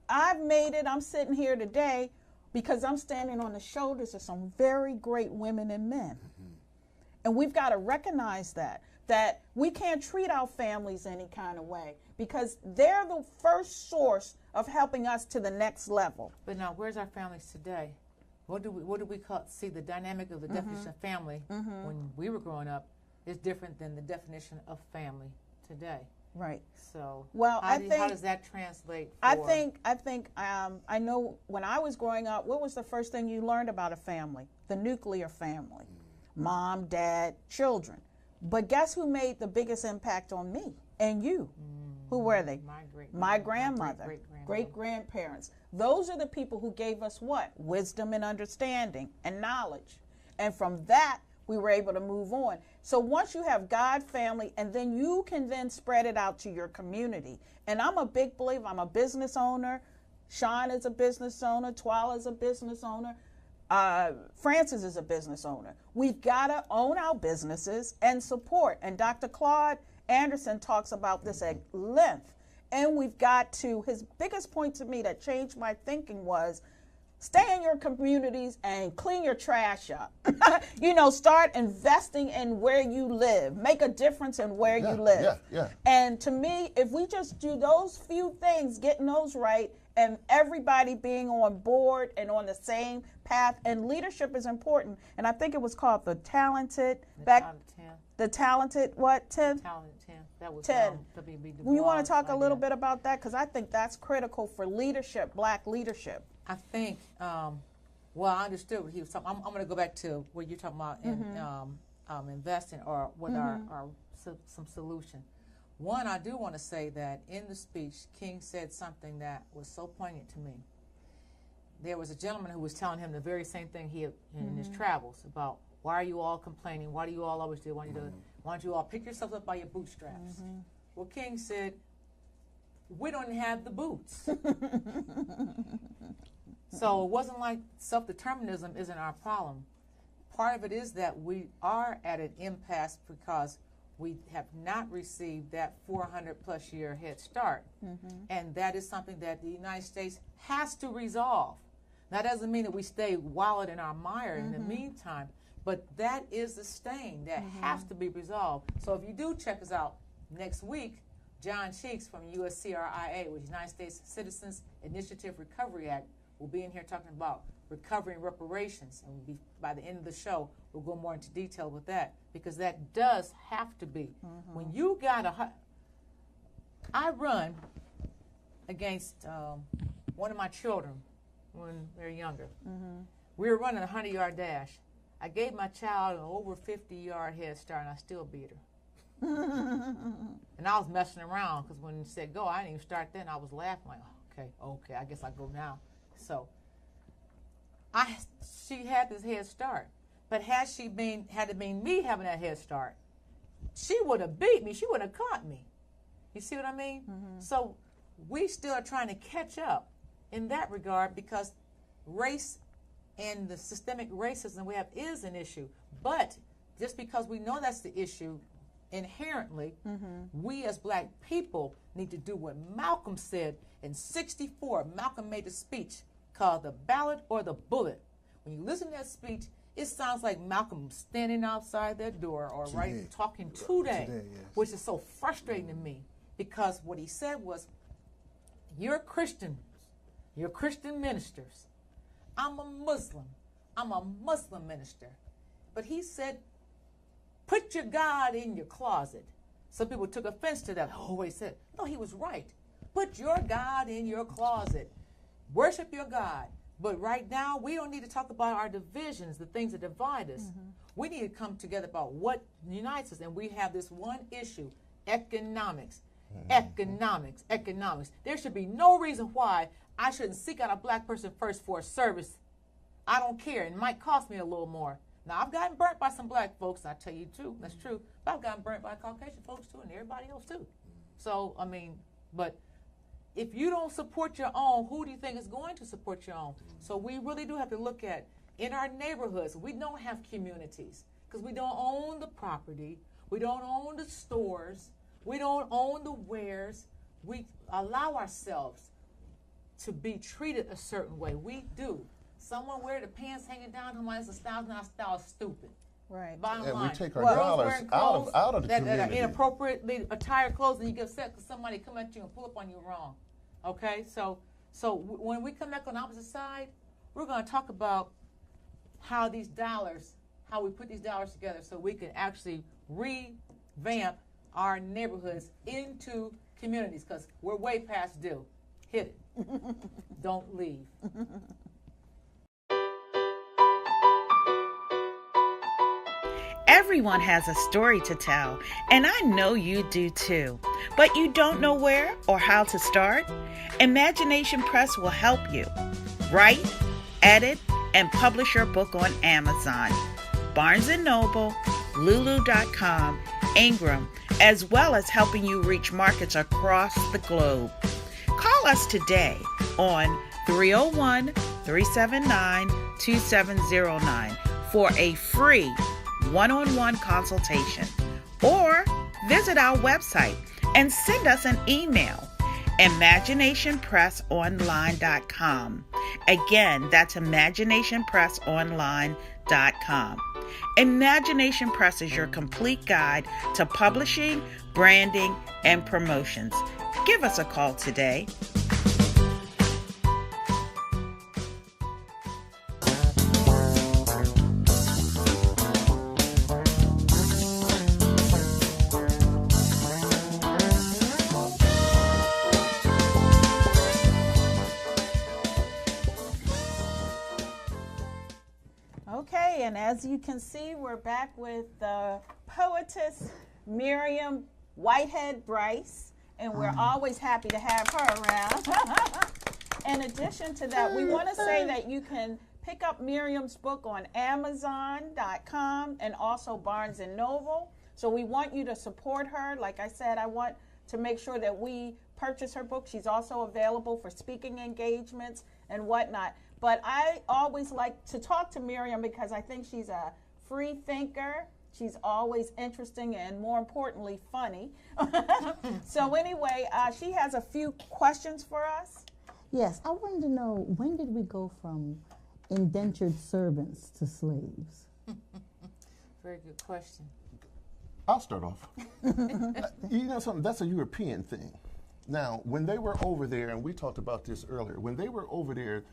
I've made it. I'm sitting here today because I'm standing on the shoulders of some very great women and men. And we've got to recognize that we can't treat our families any kind of way. because they're the first source of helping us to the next level. But now, where's our families today? What do we see the dynamic of the definition of family when we were growing up is different than the definition of family today. Right. So, well, how does that translate? I think I know when I was growing up, what was the first thing you learned about a family? The nuclear family, mom, dad, children. But guess who made the biggest impact on me and you? Who were they? My grandmother, great grandparents. Those are the people who gave us what? Wisdom and understanding and knowledge. And from that, we were able to move on. So once you have God, family, and then you can then spread it out to your community. And I'm a big believer. I'm a business owner. Sean is a business owner. Twala is a business owner. Francis is a business owner. We've got to own our businesses and support. And Dr. Claude Anderson talks about this at length. And we've got to, his biggest point to me that changed my thinking was, stay in your communities and clean your trash up. Start investing in where you live. Make a difference in where you live. And to me, if we just do those few things, getting those right, and everybody being on board and on the same path, and leadership is important. And I think it was called the talented. The talented what, 10? Talented 10. That was 10. W.B. Du Well, you want Bois to talk a little idea. bit about that? Because I think that's critical for leadership, black leadership. I think, I understood what he was talking. I'm going to go back to what you're talking about in investing or with our some solution. One, I do want to say that in the speech, King said something that was so poignant to me. There was a gentleman who was telling him the very same thing he had in his travels about, why are you all complaining? Why do you all always do? Why don't you all pick yourselves up by your bootstraps? Well, King said, we don't have the boots. So it wasn't like self-determinism isn't our problem. Part of it is that we are at an impasse because we have not received that 400-plus year head start. And that is something that the United States has to resolve. That doesn't mean that we stay wallowed in our mire in the meantime, but that is the stain that has to be resolved. So if you do check us out next week, John Cheeks from USCRIA, which is United States Citizens Initiative Recovery Act, will be in here talking about recovery and reparations. And by the end of the show, we'll go more into detail with that, because that does have to be. When you got I run against one of my children when they're younger. We were running a 100-yard dash. I gave my child an over 50-yard head start, and I still beat her. And I was messing around, because when he said go, I didn't even start then. I was laughing like, okay, I guess I go now. So she had this head start. But had it been me having that head start, she would have beat me. She wouldn't have caught me. You see what I mean? So we still are trying to catch up in that regard, because race and the systemic racism we have is an issue. But just because we know that's the issue, inherently, we as black people need to do what Malcolm said in '64. Malcolm made a speech called The Ballot or the Bullet. When you listen to that speech, it sounds like Malcolm standing outside their door or talking today, which is so frustrating to me, because what he said was, you're Christians, you're Christian ministers. I'm a Muslim minister. But he said, put your God in your closet. Some people took offense to that. Oh, what he said. No, he was right. Put your God in your closet. Worship your God. But right now, we don't need to talk about our divisions, the things that divide us. We need to come together about what unites us. And we have this one issue, economics. Economics. There should be no reason why I shouldn't seek out a black person first for a service. I don't care. It might cost me a little more. Now, I've gotten burnt by some black folks, I tell you too, that's true. But I've gotten burnt by Caucasian folks too, and everybody else too. So, but if you don't support your own, who do you think is going to support your own? So we really do have to look at, in our neighborhoods, we don't have communities, because we don't own the property, we don't own the stores, we don't own the wares. We allow ourselves to be treated a certain way. We do. Someone wear the pants hanging down, who might as a style, not style, stupid. Right. Bottom And line. we take our Girls dollars wearing out clothes of the that are community. inappropriately attired clothes, and you get upset because somebody come at you and pull up on you wrong. Okay, so when we come back on the opposite side, we're going to talk about how we put these dollars together so we can actually revamp our neighborhoods into communities, because we're way past due. Hit it. Don't leave. Everyone has a story to tell, and I know you do too. But you don't know where or how to start? Imagination Press will help you. Write, edit, and publish your book on Amazon, Barnes & Noble, Lulu.com, Ingram, as well as helping you reach markets across the globe. Call us today on 301-379-2709 for a free one-on-one consultation, or visit our website and send us an email, imaginationpressonline.com. Again, that's imaginationpressonline.com. Imagination Press is your complete guide to publishing, branding, and promotions. Give us a call today. Okay, and as you can see, we're back with the poetess Miriam Whitehead Bryce, and we're always happy to have her around. In addition to that, we want to say that you can pick up Miriam's book on Amazon.com and also Barnes & Noble. So we want you to support her. Like I said, I want to make sure that we purchase her book. She's also available for speaking engagements and whatnot. But I always like to talk to Miriam because I think she's a free thinker. She's always interesting and, more importantly, funny. So anyway, she has a few questions for us. Yes, I wanted to know, when did we go from indentured servants to slaves? Very good question. I'll start off. You know something, that's a European thing. Now, when they were over there, and we talked about this earlier, when they were over there,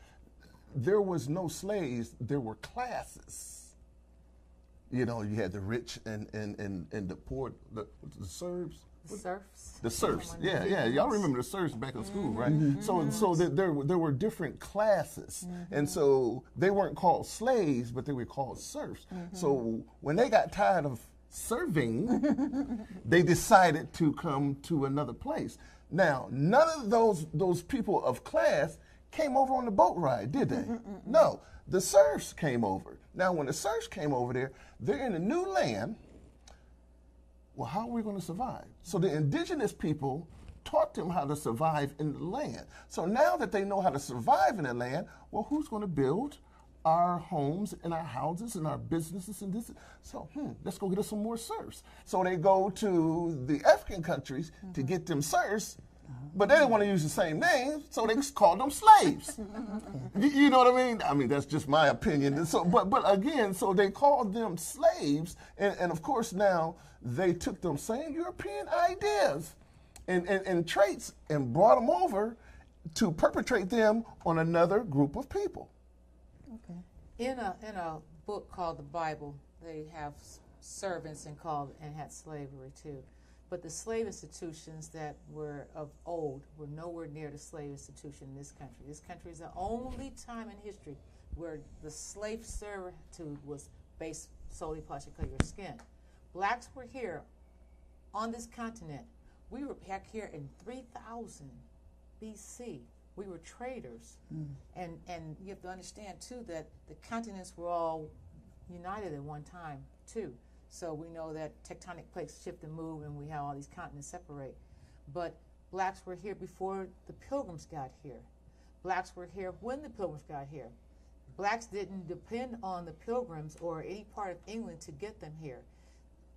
there was no slaves, there were classes. You know, you had the rich and the poor, the Serbs. Serfs. The serfs, yeah. Y'all remember the serfs back in school, right? So there were different classes, and so they weren't called slaves, but they were called serfs. So when they got tired of serving, they decided to come to another place. Now, none of those people of class came over on the boat ride, did they? No, the serfs came over. Now, when the serfs came over there, they're in a new land. Well, how are we going to survive? So the indigenous people taught them how to survive in the land. So now that they know how to survive in the land, well, who's going to build our homes and our houses and our businesses and this? So, let's go get us some more serfs. So they go to the African countries to get them serfs, but they didn't want to use the same name, so they called them slaves. You know what I mean? I mean, that's just my opinion. And so, but again, so they called them slaves, and of course now they took them same European ideas and traits and brought them over to perpetrate them on another group of people. Okay. In a book called the Bible, they have servants and had slavery too. But the slave institutions that were of old were nowhere near the slave institution in this country. This country is the only time in history where the slave servitude was based solely upon the color of your skin. Blacks were here on this continent. We were back here in 3000 BC. We were traders. And you have to understand, too, that the continents were all united at one time, too. So we know that tectonic plates shift and move, and we have all these continents separate. But blacks were here before the Pilgrims got here. Blacks were here when the Pilgrims got here. Blacks didn't depend on the Pilgrims or any part of England to get them here.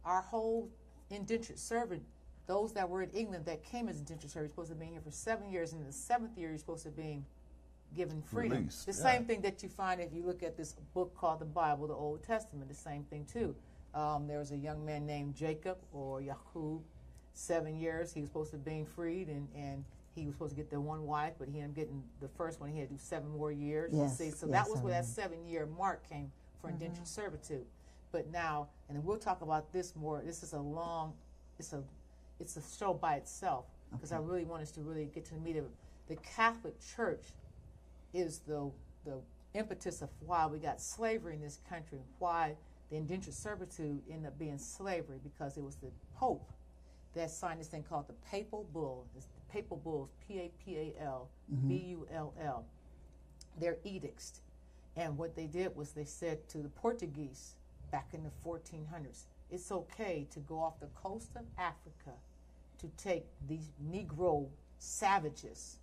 Our whole indentured servant, those that were in England that came as indentured servants, supposed to be here for 7 years, and in the 7th year you're supposed to be given freedom. Released, The yeah. same thing that you find if you look at this book called the Bible, the Old Testament, the same thing too. There was a young man named Jacob or Yahoo, 7 years. He was supposed to be freed, and he was supposed to get the one wife, but he ended up getting the first one. He had to do 7 more years. Yes, See, so yes, that was I where that remember. 7-year mark came for indentured servitude. But now, and we'll talk about this more. This is it's a show by itself, because I really want us to really get to the meat of it. The Catholic Church is the impetus of why we got slavery in this country, why the indentured servitude ended up being slavery, because it was the Pope that signed this thing called the Papal Bull. It's the Papal Bulls, Papal, Bull. Their edicts. And what they did was they said to the Portuguese back in the 1400s, it's okay to go off the coast of Africa to take these Negro savages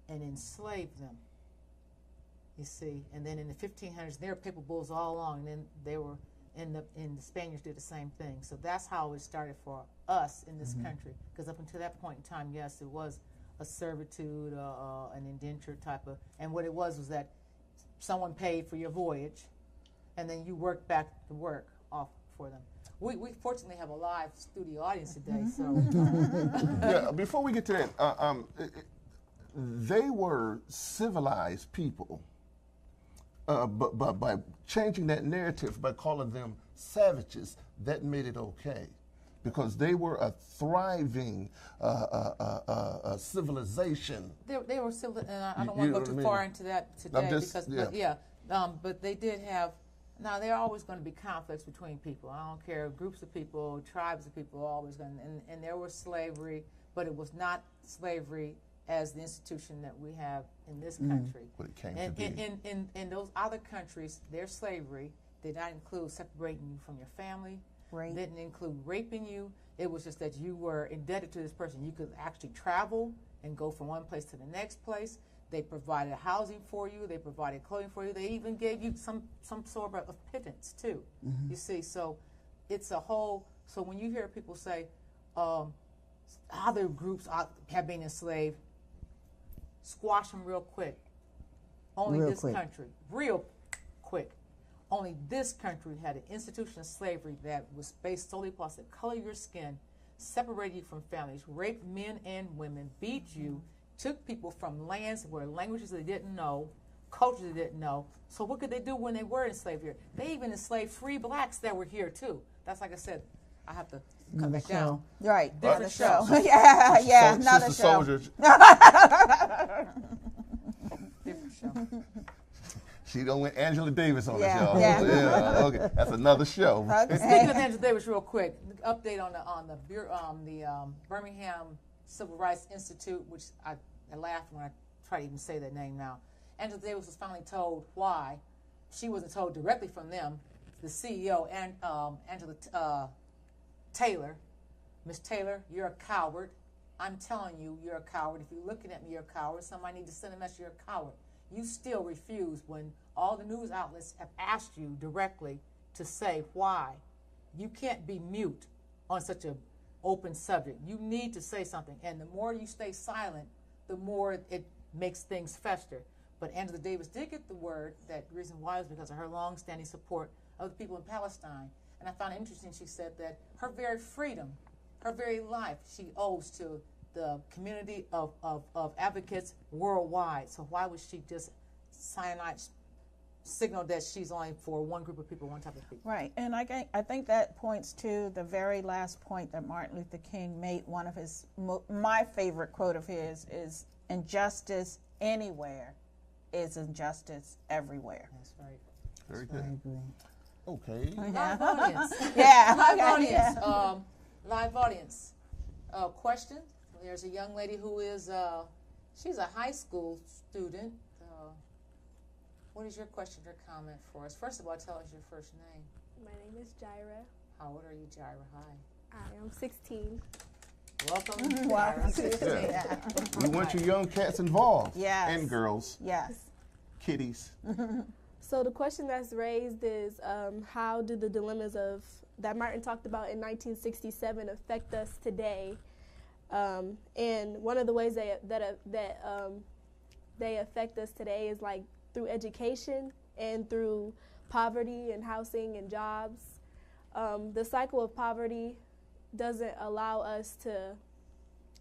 and enslave them. You see, and then in the 1500s, there were Papal Bulls all along, and then they were and the Spaniards did the same thing. So that's how it started for us in this country. Because up until that point in time, yes, it was a servitude, an indenture type of, and what it was that someone paid for your voyage, and then you worked back the work off for them. We fortunately have a live studio audience today, so Yeah, before we get to that, they were civilized people, but by changing that narrative, by calling them savages, that made it okay, because they were a thriving civilization. they were civil, and I don't You want to know go too what I far mean? into that today, I'm just- because but they did have. Now there are always going to be conflicts between people. I don't care, groups of people, tribes of people, are always going. And there was slavery, but it was not slavery as the institution that we have in this country. What it came And to be. in those other countries, their slavery did not include separating you from your family. Rape. Didn't include raping you. It was just that you were indebted to this person. You could actually travel and go from one place to the next place. They provided housing for you. They provided clothing for you. They even gave you some sort of pittance too. You see, so it's a whole. So when you hear people say other groups have been enslaved, squash them real quick. Only Real this quick. country, real quick. Only this country had an institution of slavery that was based solely upon the color of your skin, separated you from families, raped men and women, beat you, took people from lands where languages they didn't know, cultures they didn't know. So what could they do when they were enslaved here? They even enslaved free blacks that were here too. That's like I said, I have to cut Another back down. show. Right. Different another show. yeah, Sister another show. Soldiers, Different show. she don't went Angela Davis on Yeah, the show. yeah. Okay, that's another show. Speaking of Angela Davis, real quick, update on the Birmingham Civil Rights Institute, which I laughed when I try to even say that name now. Angela Davis was finally told why. She wasn't told directly from them. The CEO and Angela Taylor, Miss Taylor, you're a coward. I'm telling you, you're a coward. If you're looking at me, you're a coward. Somebody needs to send a message. You're a coward. You still refuse when all the news outlets have asked you directly to say why. You can't be mute on such an open subject. You need to say something. And the more you stay silent, the more it makes things fester. But Angela Davis did get the word that the reason why is because of her long-standing support of the people in Palestine. And I found it interesting, she said that her very freedom, her very life, she owes to the community of advocates worldwide. So why would she just signal that she's only for one group of people, one type of people? Right, and I think that points to the very last point that Martin Luther King made. One of his, my favorite quote of his is, "Injustice anywhere is injustice everywhere." That's right. Very I good. agree. Okay. Live audience. Yeah, Live okay, audience. yeah. Live audience. Question. There's a young lady who is, she's a high school student. What is your question or comment for us? First of all, tell us your first name. My name is Jaira. How old are you, Jaira? Hi. I am 16. Welcome. Welcome Jaira. to Yeah. We want you young cats involved. Yes. And girls, Yes. kitties. So the question that's raised is, how do the dilemmas of that Martin talked about in 1967 affect us today? And one of the ways that they affect us today is like through education and through poverty and housing and jobs. The cycle of poverty doesn't allow us to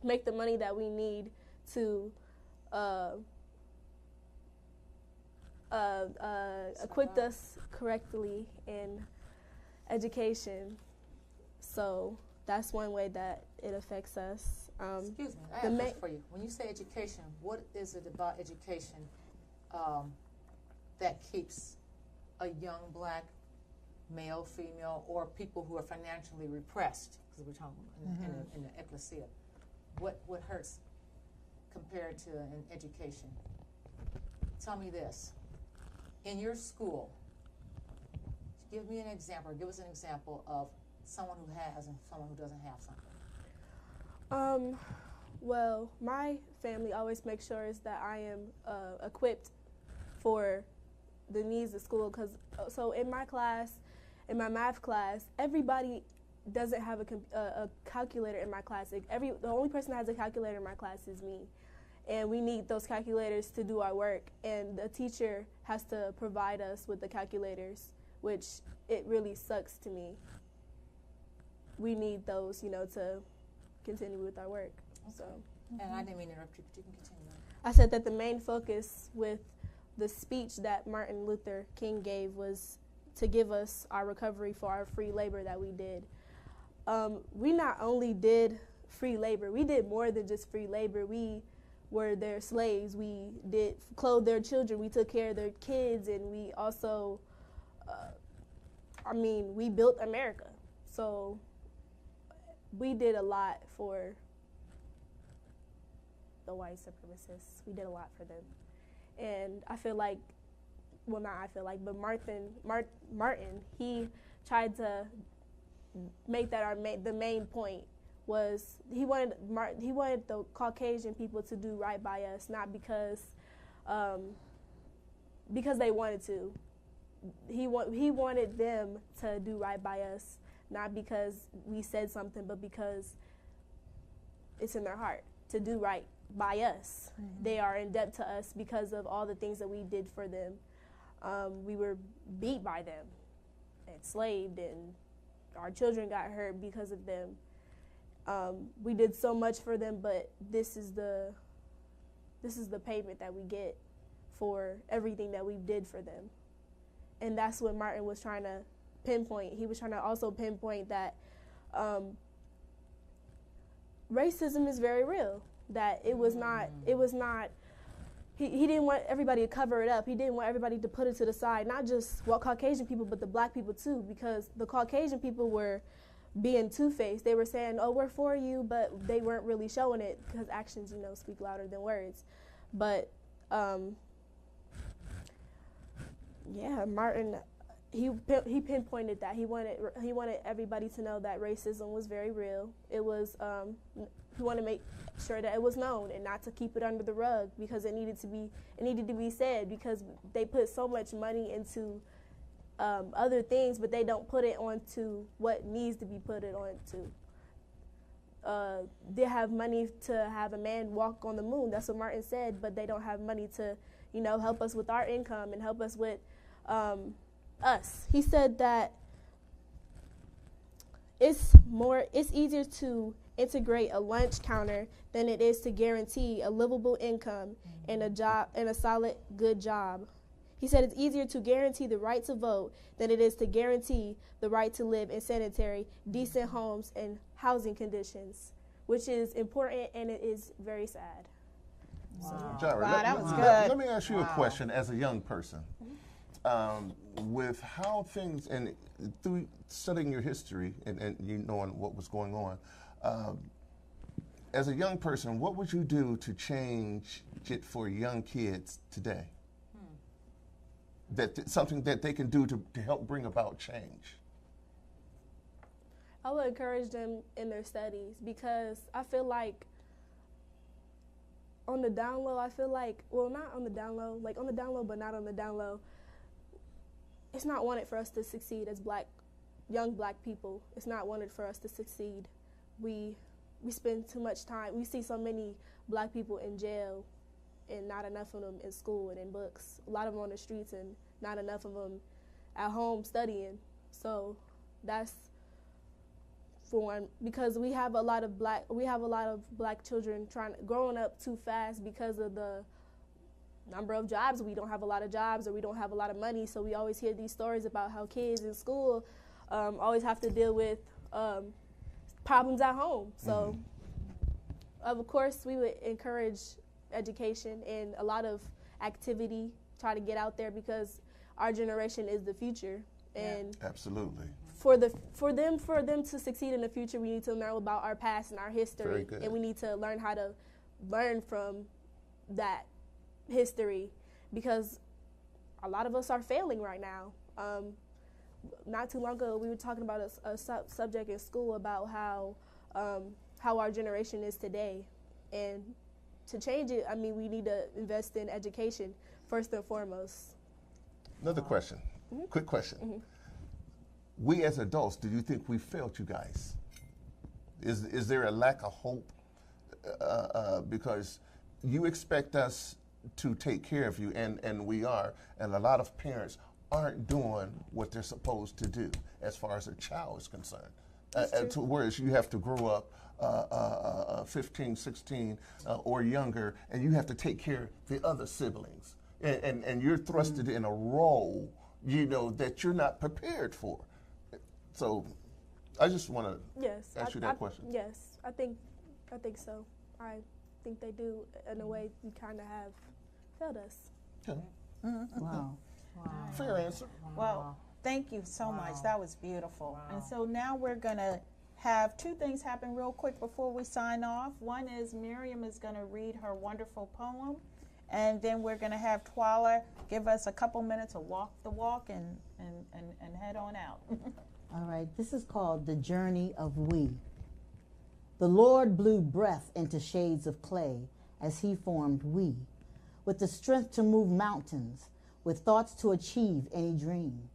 make the money that we need to equip us correctly in education. So that's one way that it affects us. Excuse me, I have a question for you. When you say education, what is it about education that keeps a young black male, female, or people who are financially repressed, because we're talking in the ecclesia, what hurts compared to an education? Tell me this. In your school, give me an example, or give us an example of someone who has and someone who doesn't have something. Well, my family always makes sure is that I am equipped for the needs of school. So in my class, in my math class, everybody doesn't have a calculator in my class. The only person that has a calculator in my class is me. And we need those calculators to do our work. And the teacher has to provide us with the calculators, which it really sucks to me. We need those, to continue with our work. Okay. So. And I didn't mean to interrupt you, but you can continue. I said that the main focus with the speech that Martin Luther King gave was to give us our recovery for our free labor that we did. We not only did free labor, we did more than just free labor. We were their slaves. We did clothe their children. We took care of their kids, and we also, we built America. So we did a lot for the white supremacists. We did a lot for them. And I feel like, well, not I feel like, but Martin, he tried to make that the main point was he wanted the Caucasian people to do right by us, not because they wanted to. He wanted them to do right by us, not because we said something, but because it's in their heart to do right by us. Mm-hmm. They are in debt to us because of all the things that we did for them. We were beat by them, enslaved, and our children got hurt because of them. We did so much for them, but this is the payment that we get for everything that we did for them. And that's what Martin was trying to pinpoint. He was trying to also pinpoint that racism is very real, that it was not, he didn't want everybody to cover it up. He didn't want everybody to put it to the side, not just Caucasian people, but the black people too, because the Caucasian people were being two-faced. They were saying, oh, we're for you, but they weren't really showing it because actions, speak louder than words. But, Martin, he pinpointed that. He wanted everybody to know that racism was very real. It was, he wanted to make sure that it was known and not to keep it under the rug because it needed to be said, because they put so much money into other things, but they don't put it onto what needs to be put it onto. They have money to have a man walk on the moon. That's what Martin said, but they don't have money to, help us with our income and help us with us. He said that it's easier to integrate a lunch counter than it is to guarantee a livable income and a job and a solid, good job. He said it's easier to guarantee the right to vote than it is to guarantee the right to live in sanitary, decent homes and housing conditions, which is important and it is very sad. Wow. Jara, wow, that was good. Let me ask you a question as a young person. With how things, and through studying your history and you knowing what was going on, as a young person, what would you do to change it for young kids today? Something that they can do to help bring about change? I would encourage them in their studies, because I feel like on the down low, not on the down low, like on the down low, but not on the down low, it's not wanted for us to succeed as young black people. It's not wanted for us to succeed. We spend too much time. We see so many black people in jail, and not enough of them in school and in books. A lot of them on the streets and not enough of them at home studying. So that's for one, because we have a lot of black children growing up too fast because of the number of jobs. We don't have a lot of jobs, or we don't have a lot of money. So we always hear these stories about how kids in school always have to deal with problems at home. So of course we would encourage education and a lot of activity, try to get out there, because our generation is the future. And absolutely. For them to succeed in the future, we need to know about our past and our history. Very good. And we need to learn how to learn from that history, because a lot of us are failing right now. Not too long ago, we were talking about a subject in school about how our generation is today. And to change it, I mean, we need to invest in education first and foremost. Another question, quick question. We as adults, do you think we failed you guys? Is there a lack of hope? Because you expect us to take care of you, and we are, and a lot of parents aren't doing what they're supposed to do as far as a child is concerned. Whereas you have to grow up 15, 16 or younger, and you have to take care of the other siblings. And you're thrusted in a role, that you're not prepared for. So I just want to ask you that question. Yes, I think so. I think they do, in a way, you kind of have failed us. Yeah. Wow. Fair answer. Well, thank you so much. That was beautiful. And so now we're going to have two things happen real quick before we sign off. One is Miriam is going to read her wonderful poem, and then we're going to have Twala give us a couple minutes to walk the walk and head on out. All right, this is called The Journey of We. The Lord blew breath into shades of clay as he formed we, with the strength to move mountains, with thoughts to achieve any dream.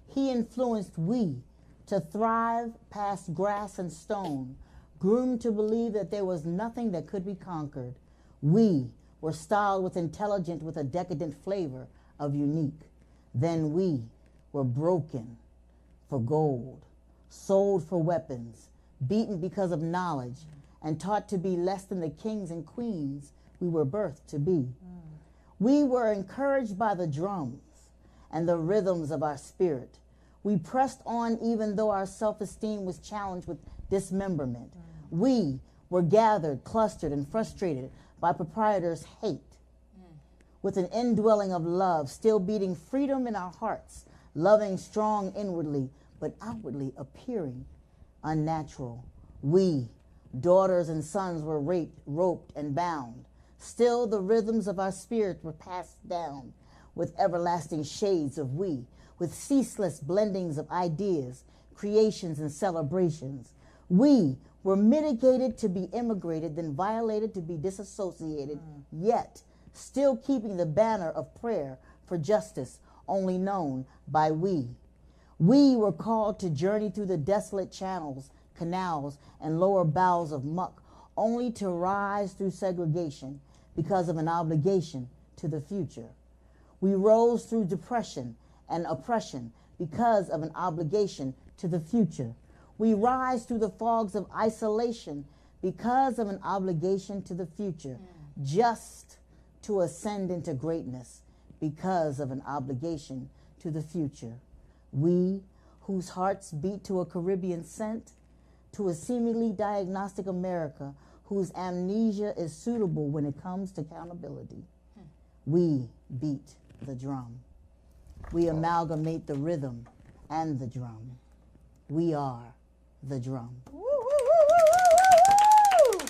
He influenced we to thrive past grass and stone, groomed to believe that there was nothing that could be conquered. We were styled with intelligent, with a decadent flavor of unique. Then we were broken for gold, sold for weapons, beaten because of knowledge, and taught to be less than the kings and queens we were birthed to be. We were encouraged by the drums and the rhythms of our spirit. We pressed on even though our self-esteem was challenged with dismemberment. We were gathered, clustered, and frustrated by proprietors' hate, with an indwelling of love, still beating freedom in our hearts, loving strong inwardly, but outwardly appearing unnatural. We, daughters and sons, were raped, roped, and bound. Still the rhythms of our spirit were passed down with everlasting shades of we, with ceaseless blendings of ideas, creations, and celebrations. We were mitigated to be immigrated, then violated to be disassociated, yet still keeping the banner of prayer for justice only known by we. We were called to journey through the desolate channels, canals, and lower bowels of muck, only to rise through segregation because of an obligation to the future. We rose through depression and oppression because of an obligation to the future. We rise through the fogs of isolation because of an obligation to the future, just to ascend into greatness because of an obligation to the future. We, whose hearts beat to a Caribbean scent, to a seemingly diagnostic America whose amnesia is suitable when it comes to accountability. We beat the drum. We amalgamate the rhythm and the drum. We are the drum. Woo, woo, woo, woo, woo, woo, woo.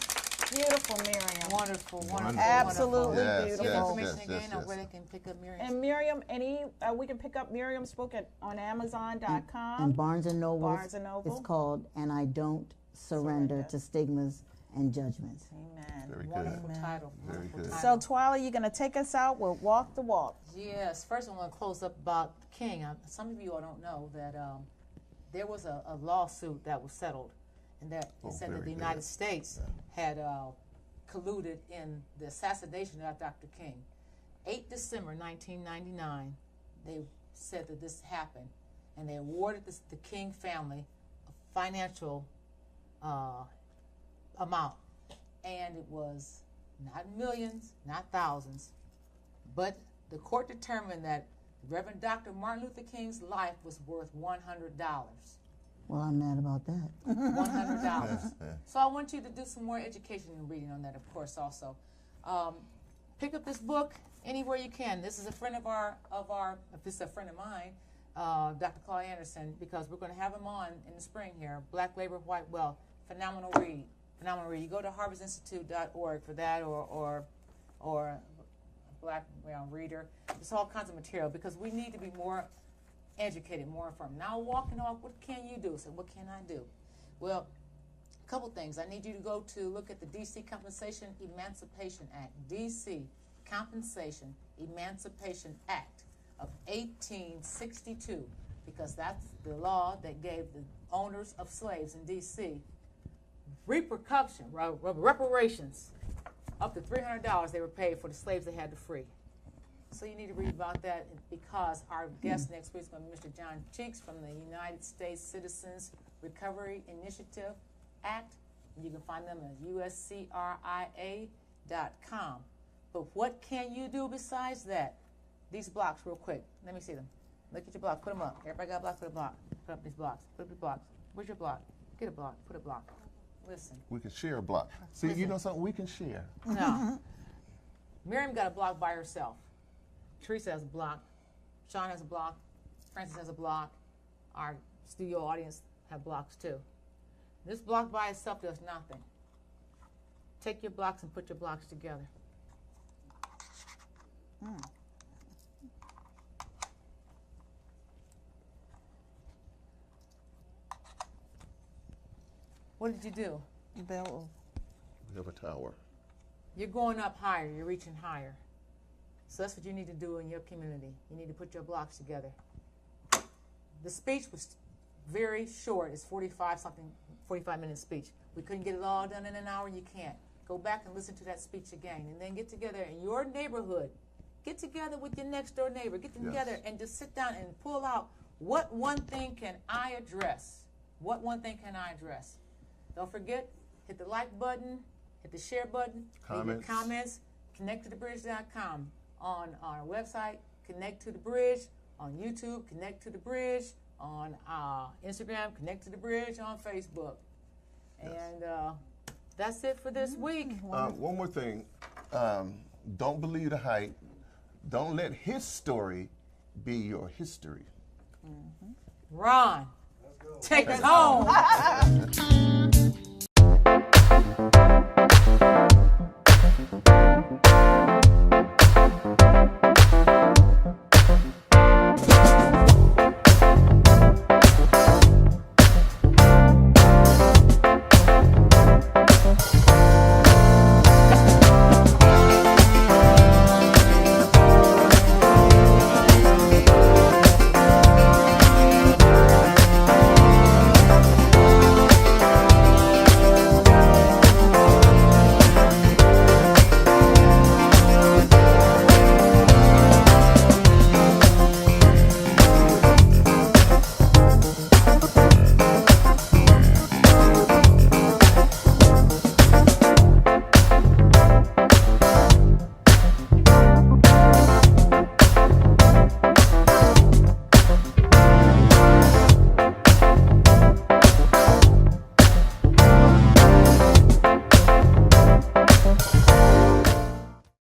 Beautiful, Miriam. Wonderful. Absolutely Yes, beautiful. yes, Information yes, again on yes. where they can pick up Miriam. And Miriam, we can pick up Miriam's book on Amazon.com. And Barnes and Noble. Barnes and Noble. It's called And I Don't Surrender to Stigmas and Judgments. Amen. Very good. Wonderful title. Very Wonderful good. title. So, Twala, you're going to take us out with Walk the Walk. Yes. First, I want to close up about King. Some of you all don't know that there was a lawsuit that was settled, and that it said that very the good. United States had colluded in the assassination of Dr. King. 8 December 1999, they said that this happened, and they awarded the King family a financial amount. And it was not millions, not thousands, but the court determined that Reverend Dr. Martin Luther King's life was worth $100. Well, I'm mad about that. $100. So I want you to do some more education and reading on that, of course, also. Pick up this book anywhere you can. This is a friend of our, if this is a friend of mine, Dr. Claude Anderson, because we're going to have him on in the spring here. Black Labor, White Wealth. Phenomenal read. Phenomenal read. You go to harvardinstitute.org for that, or Black Reader. There's all kinds of material because we need to be more educated, more informed. Now walking off, what can you do? So what can I do? Well, a couple things. I need you to go to look at the D.C. Compensation Emancipation Act. D.C. Compensation Emancipation Act of 1862, because that's the law that gave the owners of slaves in D.C. reparations up to $300 they were paid for the slaves they had to free. So you need to read about that, because our guest next week is going to be Mr. John Cheeks from the United States Citizens Recovery Initiative Act. You can find them at uscria.com. But what can you do besides that? These blocks, real quick. Let me see them. Look at your block. Put them up. Everybody got a block? Put a block. Put up these blocks. Put up the blocks. Where's your block? Get a block. Put a block. Listen. We can share a block. See, you know something? We can share. No. Miriam got a block by herself. Teresa has a block. Sean has a block. Francis has a block. Our studio audience have blocks too. This block by itself does nothing. Take your blocks and put your blocks together. What did you do? Bill. We have a tower. You're going up higher. You're reaching higher. So that's what you need to do in your community. You need to put your blocks together. The speech was very short. It's 45-minute speech. We couldn't get it all done in an hour. You can't. Go back and listen to that speech again, and then get together in your neighborhood. Get together with your next door neighbor. Get together and just sit down and pull out, what one thing can I address? What one thing can I address? Don't forget, hit the like button, hit the share button, leave your comments, connecttothe.bridge.com. On our website, Connect to the Bridge. On YouTube, Connect to the Bridge. On Instagram, Connect to the Bridge. On Facebook. Yes. And that's it for this week. One more thing. Don't believe the hype. Don't let his story be your history. Ron, take us home.